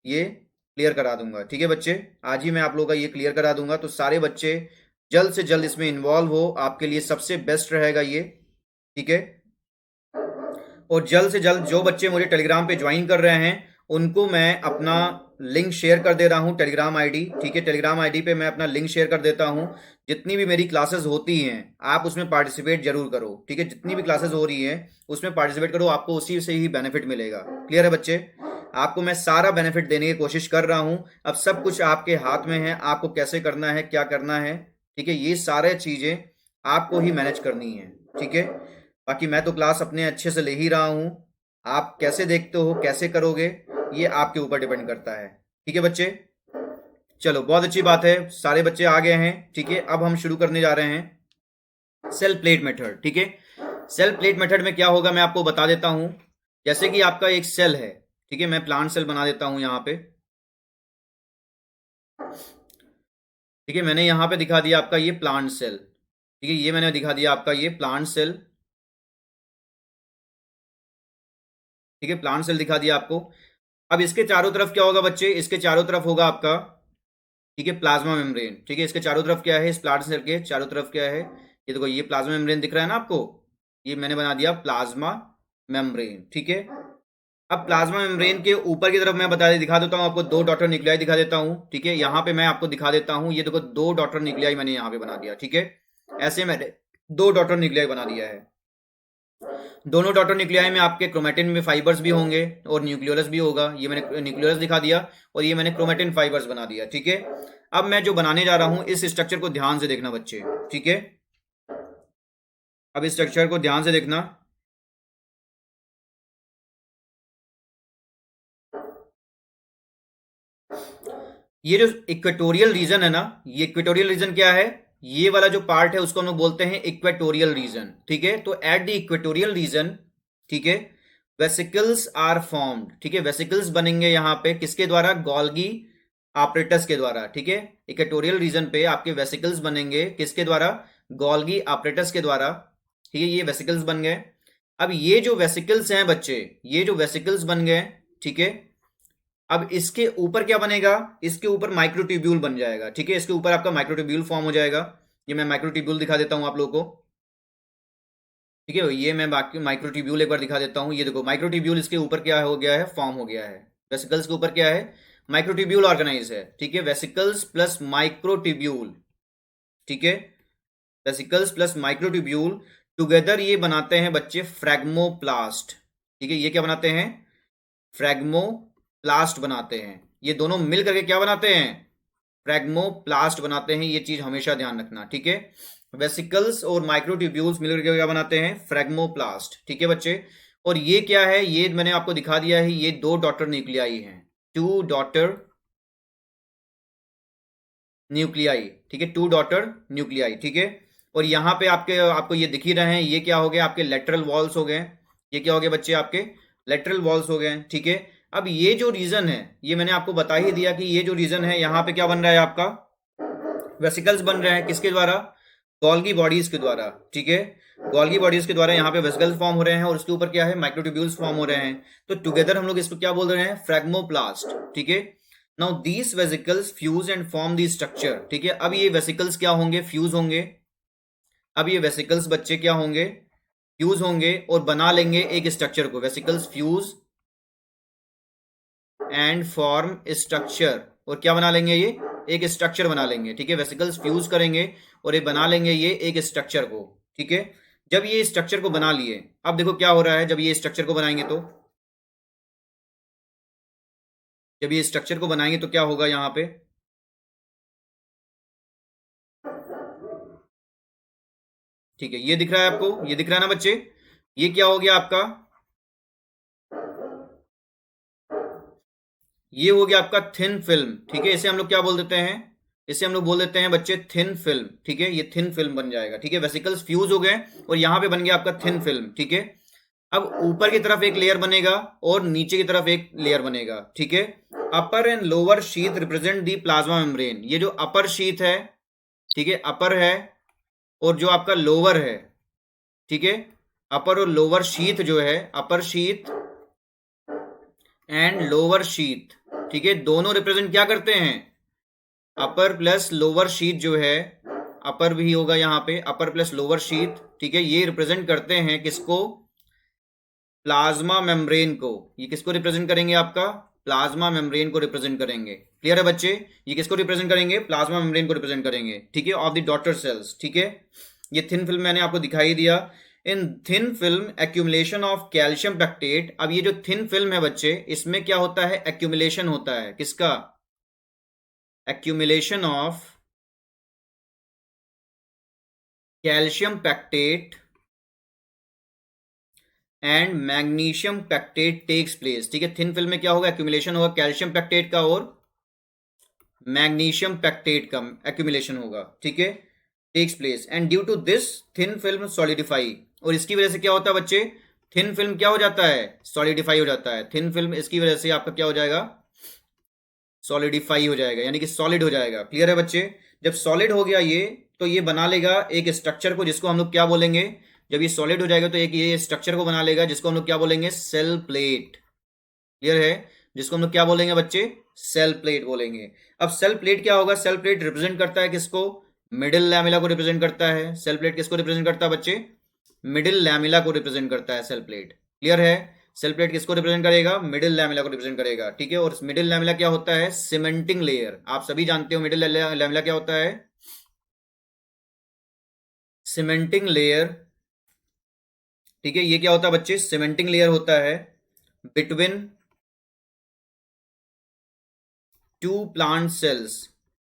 ये क्लियर करा दूंगा, ठीक है बच्चे। आज ही मैं आप लोगों का ये क्लियर करा दूंगा। तो सारे बच्चे जल्द से जल्द इसमें इन्वॉल्व हो, आपके लिए सबसे बेस्ट रहेगा ये, ठीक है। और जल्द से जल्द जो बच्चे मुझे टेलीग्राम पे ज्वाइन कर रहे हैं, उनको मैं अपना लिंक शेयर कर दे रहा हूँ, टेलीग्राम आईडी, ठीक है। टेलीग्राम आईडी पे मैं अपना लिंक शेयर कर देता हूँ। जितनी भी मेरी क्लासेस होती हैं आप उसमें पार्टिसिपेट जरूर करो, ठीक है। जितनी भी क्लासेस हो रही हैं उसमें पार्टिसिपेट करो, आपको उसी से ही बेनिफिट मिलेगा, क्लियर है बच्चे। आपको मैं सारा बेनिफिट देने की कोशिश कर रहा हूँ। अब सब कुछ आपके हाथ में है, आपको कैसे करना है, क्या करना है, ठीक है। ये सारे चीजें आपको ही मैनेज करनी है, ठीक है। बाकी मैं तो क्लास अपने अच्छे से ले ही रहा हूँ, आप कैसे देखते हो, कैसे करोगे, ये आपके ऊपर डिपेंड करता है, ठीक है बच्चे। चलो बहुत अच्छी बात है, सारे बच्चे आ गए हैं, ठीक है। अब हम शुरू करने जा रहे हैं सेल प्लेट मेथड, ठीक है। सेल प्लेट मेथड में क्या होगा मैं आपको बता देता हूं। जैसे कि आपका एक सेल है, ठीक है, मैं प्लांट सेल बना देता हूं यहां पे, ठीक है। मैंने यहां पे दिखा दिया आपका ये प्लांट सेल, ठीक है। ये मैंने दिखा दिया आपका ये प्लांट सेल, ठीक है, प्लांट सेल दिखा दिया आपको। अब इसके चारों तरफ क्या होगा बच्चे, इसके चारों तरफ होगा आपका, ठीक है, प्लाज्मा मेम्ब्रेन, ठीक है। इसके चारों तरफ क्या है, इस प्लांट सेल के चारों तरफ क्या है, ये देखो, ये प्लाज्मा मेम्ब्रेन दिख रहा है ना आपको, ये मैंने बना दिया प्लाज्मा मेम्ब्रेन, ठीक है। अब प्लाज्मा मेम्ब्रेन के ऊपर की तरफ मैं दिखा देता हूँ आपको, दो डॉटर न्यूक्लियाई दिखा देता हूँ, ठीक है। यहाँ पे मैं आपको दिखा देता हूँ, ये देखो दो डॉटर न्यूक्लियाई मैंने यहाँ पे बना दिया, ठीक है। ऐसे मैंने दो डॉटर न्यूक्लियाई बना दिया है। दोनों डॉटर न्यूक्लियाई में आपके क्रोमेटिन में फाइबर्स भी होंगे और न्यूक्लियोलस भी होगा। ये मैंने न्यूक्लियोलस दिखा दिया और ये मैंने क्रोमेटिन फाइबर्स बना दिया, ठीक है। अब मैं जो बनाने जा रहा हूं, इस स्ट्रक्चर को ध्यान से देखना बच्चे, ठीक है। अब इस स्ट्रक्चर को ध्यान से देखना। ये जो इक्वेटोरियल रीजन है ना, ये इक्वेटोरियल रीजन क्या है, ये वाला जो पार्ट है उसको हम लोग बोलते हैं इक्वेटोरियल रीजन, ठीक है। तो एट द इक्वेटोरियल रीजन, ठीक है, वेसिकल्स आर फॉर्म्ड, ठीक है। वेसिकल्स बनेंगे यहाँ पे किसके द्वारा, गोल्गी ऑपरेटस के द्वारा, ठीक है। इक्वेटोरियल रीजन पे आपके वेसिकल्स बनेंगे किसके द्वारा, गोल्गी ऑपरेटस के द्वारा, ठीक है। ये वेसिकल्स बन गए। अब ये जो वेसिकल्स हैं बच्चे, ये जो वेसिकल्स बन गए, ठीक है, अब इसके ऊपर क्या बनेगा, इसके ऊपर माइक्रोट्यूब्यूल बन जाएगा, ठीक है, इसके ऊपर आपका माइक्रोट्यूब्यूल फॉर्म हो जाएगा। ये मैं माइक्रोट्यूब्यूल दिखा देता हूं आप लोगों को, ठीक है, ये मैं बाकी माइक्रोट्यूब्यूल एक बार दिखा देता हूं। ये देखो माइक्रोट्यूब्यूल इसके ऊपर क्या हो गया है, फॉर्म हो गया है। वेसिकल्स के ऊपर क्या है, माइक्रोट्यूब्यूल ऑर्गेनाइज है, ठीक है, वेसिकल्स प्लस माइक्रोट्यूब्यूल, ठीक है, वेसिकल्स प्लस माइक्रोट्यूब्यूल टुगेदर ये बनाते हैं बच्चे फ्रैग्मोप्लास्ट, ठीक है, ये क्या बनाते हैं, फ्रैग्मोप्लास्ट बनाते हैं। ये दोनों मिल करके क्या बनाते हैं, फ्रैग्मोप्लास्ट बनाते हैं। ये चीज हमेशा ध्यान रखना, ठीक है, वेसिकल्स और माइक्रोट्यूब्यूल्स मिलकर के क्या बनाते हैं, फ्रैग्मोप्लास्ट, ठीक है बच्चे। और ये क्या है, ये मैंने आपको दिखा दिया है, ये 2 डॉटर न्यूक्लियाई हैं, 2 डॉटर न्यूक्लियाई, ठीक है, 2 डॉटर न्यूक्लियाई, ठीक है। और यहाँ पे आपको ये दिख ही रहे हैं, ये क्या हो गया, आपके लेटरल वॉल्स हो गए। ये क्या हो गए बच्चे, आपके लेटरल वॉल्स हो गए, ठीक है। अब ये जो रीजन है, ये मैंने आपको बता ही दिया कि ये जो रीजन है, यहाँ पे क्या बन रहा है आपका, वेसिकल्स बन रहे हैं, किसके द्वारा, गोल्गी बॉडीज के द्वारा, ठीक है, गोल्गी बॉडीज के द्वारा यहाँ पे वेसिकल्स फॉर्म हो रहे हैं, और उसके ऊपर क्या है, माइक्रोट्यूब्यूल्स फॉर्म हो रहे हैं। तो टुगेदर हम लोग इसको क्या बोल रहे हैं, फ्रैग्मोप्लास्ट, ठीक है। Now these vesicles fuse and form the structure, ठीक है। अब ये वेसिकल्स क्या होंगे, फ्यूज होंगे। अब ये वेसिकल्स बच्चे क्या होंगे, फ्यूज होंगे और बना लेंगे एक स्ट्रक्चर को। Vesicles fuse and form structure, और क्या बना लेंगे, ये एक स्ट्रक्चर बना लेंगे, ठीक है। वेसिकल्स फ्यूज करेंगे और ये बना लेंगे ये एक स्ट्रक्चर को, ठीक है। जब ये स्ट्रक्चर को बना लिए, अब देखो क्या हो रहा है, जब ये स्ट्रक्चर को बनाएंगे तो, जब ये स्ट्रक्चर को बनाएंगे तो क्या होगा यहाँ पे, ठीक है, ये दिख रहा है आपको, ये दिख रहा है ना बच्चे, ये क्या हो गया आपका, ये हो गया आपका थिन फिल्म, ठीक है। इसे हम लोग क्या बोल देते हैं, इसे हम लोग बोल देते हैं बच्चे थिन फिल्म, ठीक है, ये थिन फिल्म बन जाएगा, ठीक है। वेसिकल्स फ्यूज हो गए और यहां पे बन गया आपका थिन फिल्म, ठीक है। अब ऊपर की तरफ एक लेयर बनेगा और नीचे की तरफ एक लेयर बनेगा, ठीक है। Upper and lower sheath represent the plasma membrane. ये जो अपर शीथ है, ठीक है, अपर है, और जो आपका लोअर है, ठीक है, अपर और लोअर शीथ जो है, अपर शीथ एंड लोअर शीथ, ठीक है, दोनों रिप्रेजेंट क्या करते हैं, अपर प्लस लोअर शीथ जो है, अपर भी होगा यहाँ पे, अपर प्लस लोअर शीथ, ठीक है, ये रिप्रेजेंट करते हैं किसको, प्लाज्मा मेम्ब्रेन को। ये किसको रिप्रेजेंट करेंगे, आपका प्लाज्मा मेम्ब्रेन को रिप्रेजेंट करेंगे। क्लियर है बच्चे, ये किसको रिप्रेजेंट करेंगे, प्लाज्मा मेम्ब्रेन को रिप्रेजेंट करेंगे, ठीक है, ऑफ द डॉटर सेल्स, ठीक है। ये थिन फिल्म मैंने आपको दिखाई दिया। In thin film accumulation of calcium pectate. अब ये जो थिन फिल्म है बच्चे, इसमें क्या होता है, एक्यूमुलेशन होता है, किसका, accumulation of calcium pectate and magnesium pectate takes place, ठीक है। थिन फिल्म में क्या होगा, एक्यूमुलेशन होगा कैल्शियम पैक्टेट का और मैग्नीशियम पैक्टेट का एक्यूमुलेशन होगा, ठीक है, takes place, and due to this thin film solidify. और इसकी वजह से क्या होता है बच्चे, थिन फिल्म क्या हो जाता है, सॉलिडिफाई हो जाता है। थिन फिल्म इसकी वजह से आपका क्या हो जाएगा, सॉलिडिफाई हो जाएगा, यानी कि सॉलिड हो जाएगा। क्लियर है बच्चे, जब सॉलिड हो गया ये, तो ये बना लेगा एक स्ट्रक्चर को, जिसको हम लोग क्या बोलेंगे, जब ये सॉलिड हो जाएगा तो एक ये स्ट्रक्चर को बना लेगा, जिसको हम लोग क्या बोलेंगे, सेल प्लेट। क्लियर है, जिसको हम लोग क्या बोलेंगे बच्चे, सेल प्लेट बोलेंगे। अब सेल प्लेट क्या होगा, सेल प्लेट रिप्रेजेंट करता है किसको, मिडिल लैमिला को रिप्रेजेंट करता है। सेल प्लेट किसको रिप्रेजेंट करता है बच्चे, मिडिल लैमिला को रिप्रेजेंट करता है सेल प्लेट। क्लियर है, सेल प्लेट किसको रिप्रेजेंट करेगा, मिडिल लैमिला को रिप्रेजेंट करेगा, ठीक है। और मिडिल लैमिला क्या होता है, सीमेंटिंग लेयर। आप सभी जानते हो मिडिल लैमिला क्या होता है, सीमेंटिंग लेयर, ठीक है। ये क्या होता है बच्चे, सीमेंटिंग लेयर होता है between two plant cells.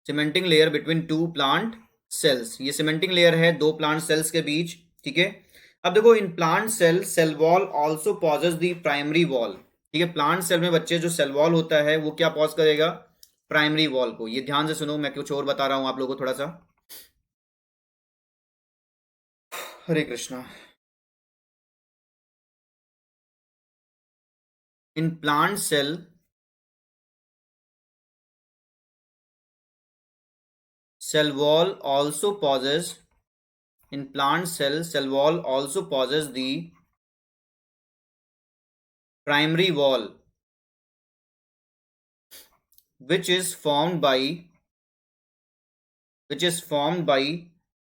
Cementing layer between two plant cells, ये सीमेंटिंग लेयर है दो प्लांट सेल्स के बीच, ठीक है। अब देखो in plant cell, cell wall also possess the primary wall, ठीक है। प्लांट सेल में बच्चे जो सेल वॉल होता है वो क्या पॉज करेगा, प्राइमरी वॉल को। ये ध्यान से सुनो, मैं कुछ और बता रहा हूं आप लोगों को थोड़ा सा। Hare Krishna. In plant cell, cell wall also possess, in plant cell, cell wall also possess the primary wall which is formed by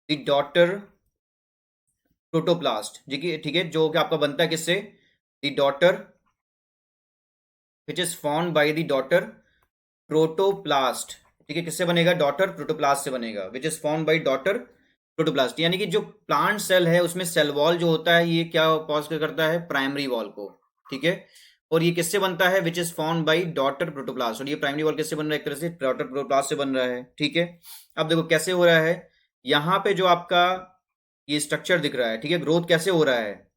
the daughter protoplast, ठीक है, जो कि आपका बनता है किससे, the daughter, which is formed by the daughter protoplast, ठीक है, किससे बनेगा, डॉटर प्रोटोप्लास्ट से बनेगा, which is formed by daughter protoplast, यानी कि जो प्लांट सेल है उसमें सेल वॉल जो होता है ये क्या कॉज करता है, प्राइमरी वॉल को, ठीक है, और ये किससे बनता है, which is formed by daughter protoplast, और ये प्राइमरी वॉल किससे बन रहा है, एक तरह से डॉटर प्रोटोप्लास्ट से बन रहा है, ठीक है। अब देखो कैसे हो रहा है, यहाँ पे जो आपका ये स्ट्रक्चर दिख रहा है, ठीक है, ग्रोथ कैसे हो रहा है,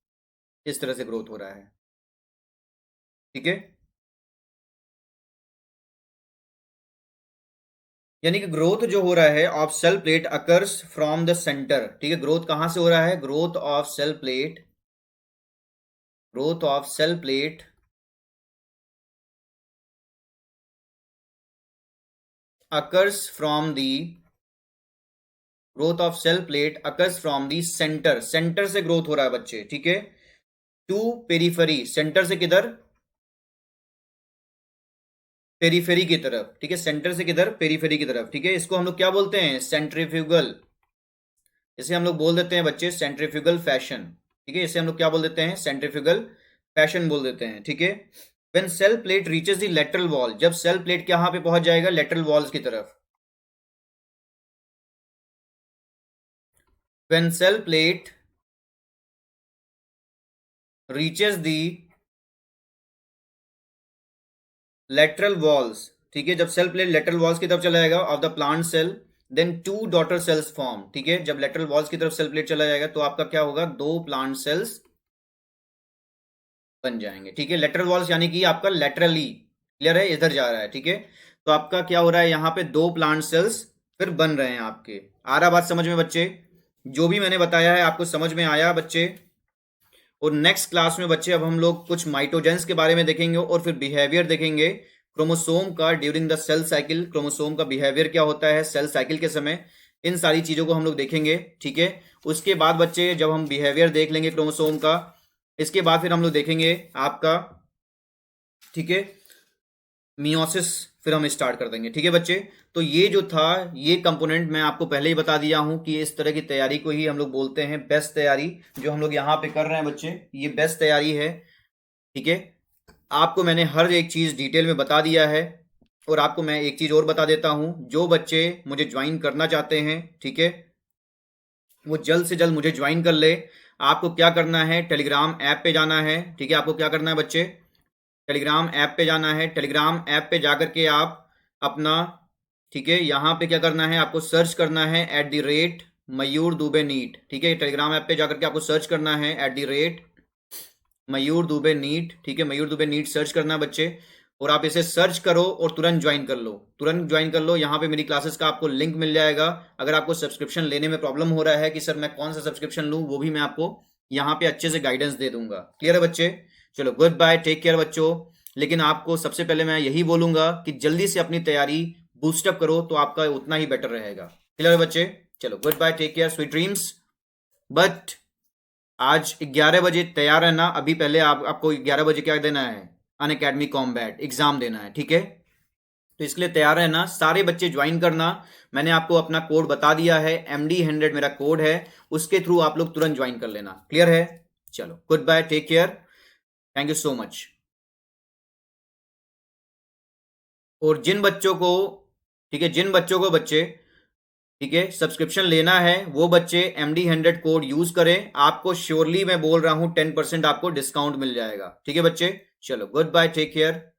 इस तरह से ग्रोथ हो रहा है, ठीक है, यानी कि ग्रोथ जो हो रहा है of cell plate occurs from the centre, ठीक है, ग्रोथ कहां से हो रहा है, growth of cell plate, growth of cell plate occurs from the growth of cell plate occurs from the center, centre से ग्रोथ हो रहा है बच्चे, ठीक है, टू पेरीफेरी, सेंटर से किधर, पेरीफेरी की तरफ, ठीक है, सेंटर से किधर, पेरीफेरी की तरफ, ठीक है, इसको हम लोग क्या बोलते हैं, सेंट्रीफ्यूगल, इसे हम लोग बोल देते हैं बच्चे सेंट्रीफ्यूगल फैशन, ठीक है, इसे हम लोग क्या बोल देते हैं, सेंट्रीफ्यूगल फैशन बोल देते हैं, ठीक है। When cell plate reaches the lateral wall, जब सेल प्लेट कहां पे पहुंच जाएगा, लेटरल वॉल्स की तरफ, when cell plate reaches the lateral walls, ठीक है, जब सेल प्लेट लेटरल वॉल्स की तरफ चला जाएगा of the plant cell, then two daughter cells form, ठीक है, जब लेटरल वॉल्स की तरफ सेल प्लेट चला जाएगा तो आपका क्या होगा, दो प्लांट सेल्स बन जाएंगे, ठीक है, लेटरल वॉल्स यानी कि आपका लेटरली, क्लियर है, इधर जा रहा है, ठीक है, तो आपका क्या हो रहा है, यहाँ पे दो प्लांट सेल्स फिर बन रहे हैं आपके, आ रहा बात समझ में बच्चे, जो भी मैंने बताया है आपको समझ में आया बच्चे। और नेक्स्ट क्लास में बच्चे अब हम लोग कुछ माइटोजेंस के बारे में देखेंगे और फिर बिहेवियर देखेंगे क्रोमोसोम का during the cell cycle, chromosome का बिहेवियर क्या होता है सेल साइकिल के समय, इन सारी चीजों को हम लोग देखेंगे, ठीक है। उसके बाद बच्चे जब हम बिहेवियर देख लेंगे क्रोमोसोम का, इसके बाद फिर हम लोग देखेंगे आपका, ठीक है, मियोसिस फिर हम स्टार्ट कर देंगे, ठीक है बच्चे। तो ये जो था ये कंपोनेंट मैं आपको पहले ही बता दिया हूं कि इस तरह की तैयारी को ही हम लोग बोलते हैं बेस्ट तैयारी, जो हम लोग यहाँ पे कर रहे हैं बच्चे, ये बेस्ट तैयारी है, ठीक है। आपको मैंने हर एक चीज डिटेल में बता दिया है, और आपको मैं एक चीज और बता देता हूं, जो बच्चे मुझे ज्वाइन करना चाहते हैं, ठीक है, वो जल्द से जल्द मुझे ज्वाइन कर ले। आपको क्या करना है, टेलीग्राम ऐप पे जाना है, ठीक है, आपको क्या करना है बच्चे, टेलीग्राम ऐप पे जाना है, टेलीग्राम ऐप पे जाकर के आप अपना, ठीक है, यहाँ पे क्या करना है, आपको सर्च करना है @मयूर दुबे नीट, ठीक है, टेलीग्राम ऐप पे जाकर के आपको सर्च करना है @मयूर दुबे नीट, ठीक है, मयूर दुबे नीट सर्च करना है बच्चे, और आप इसे सर्च करो और तुरंत ज्वाइन कर लो, तुरंत ज्वाइन कर लो। यहाँ पे मेरी क्लासेस का आपको लिंक मिल जाएगा। अगर आपको सब्सक्रिप्शन लेने में प्रॉब्लम हो रहा है कि सर मैं कौन सा सब्सक्रिप्शन लूँ, वो भी मैं आपको यहाँ पे अच्छे से गाइडेंस दे दूंगा। क्लियर है बच्चे? चलो गुड बाय, टेक केयर बच्चों। लेकिन आपको सबसे पहले मैं यही बोलूंगा कि जल्दी से अपनी तैयारी बूस्टअप करो, तो आपका उतना ही बेटर रहेगा। क्लियर है बच्चे? चलो goodbye, take care, sweet dreams. But आज 11 बजे तैयार रहना। अभी पहले आपको 11 बजे क्या देना है, अनअकैडमी कॉम्बैट एग्जाम देना है, ठीक है, तो इसलिए तैयार रहना। सारे बच्चे ज्वाइन करना। मैंने आपको अपना कोड बता दिया है, MD100 मेरा कोड है, उसके थ्रू आप लोग तुरंत ज्वाइन कर लेना। क्लियर है? चलो goodbye, take care, thank you so much. और जिन बच्चों को, ठीक है, जिन बच्चों को बच्चे, ठीक है, सब्सक्रिप्शन लेना है, वो बच्चे MD100 कोड यूज करें। आपको श्योरली मैं बोल रहा हूं 10% आपको डिस्काउंट मिल जाएगा। ठीक है बच्चे? चलो गुड बाय, टेक केयर।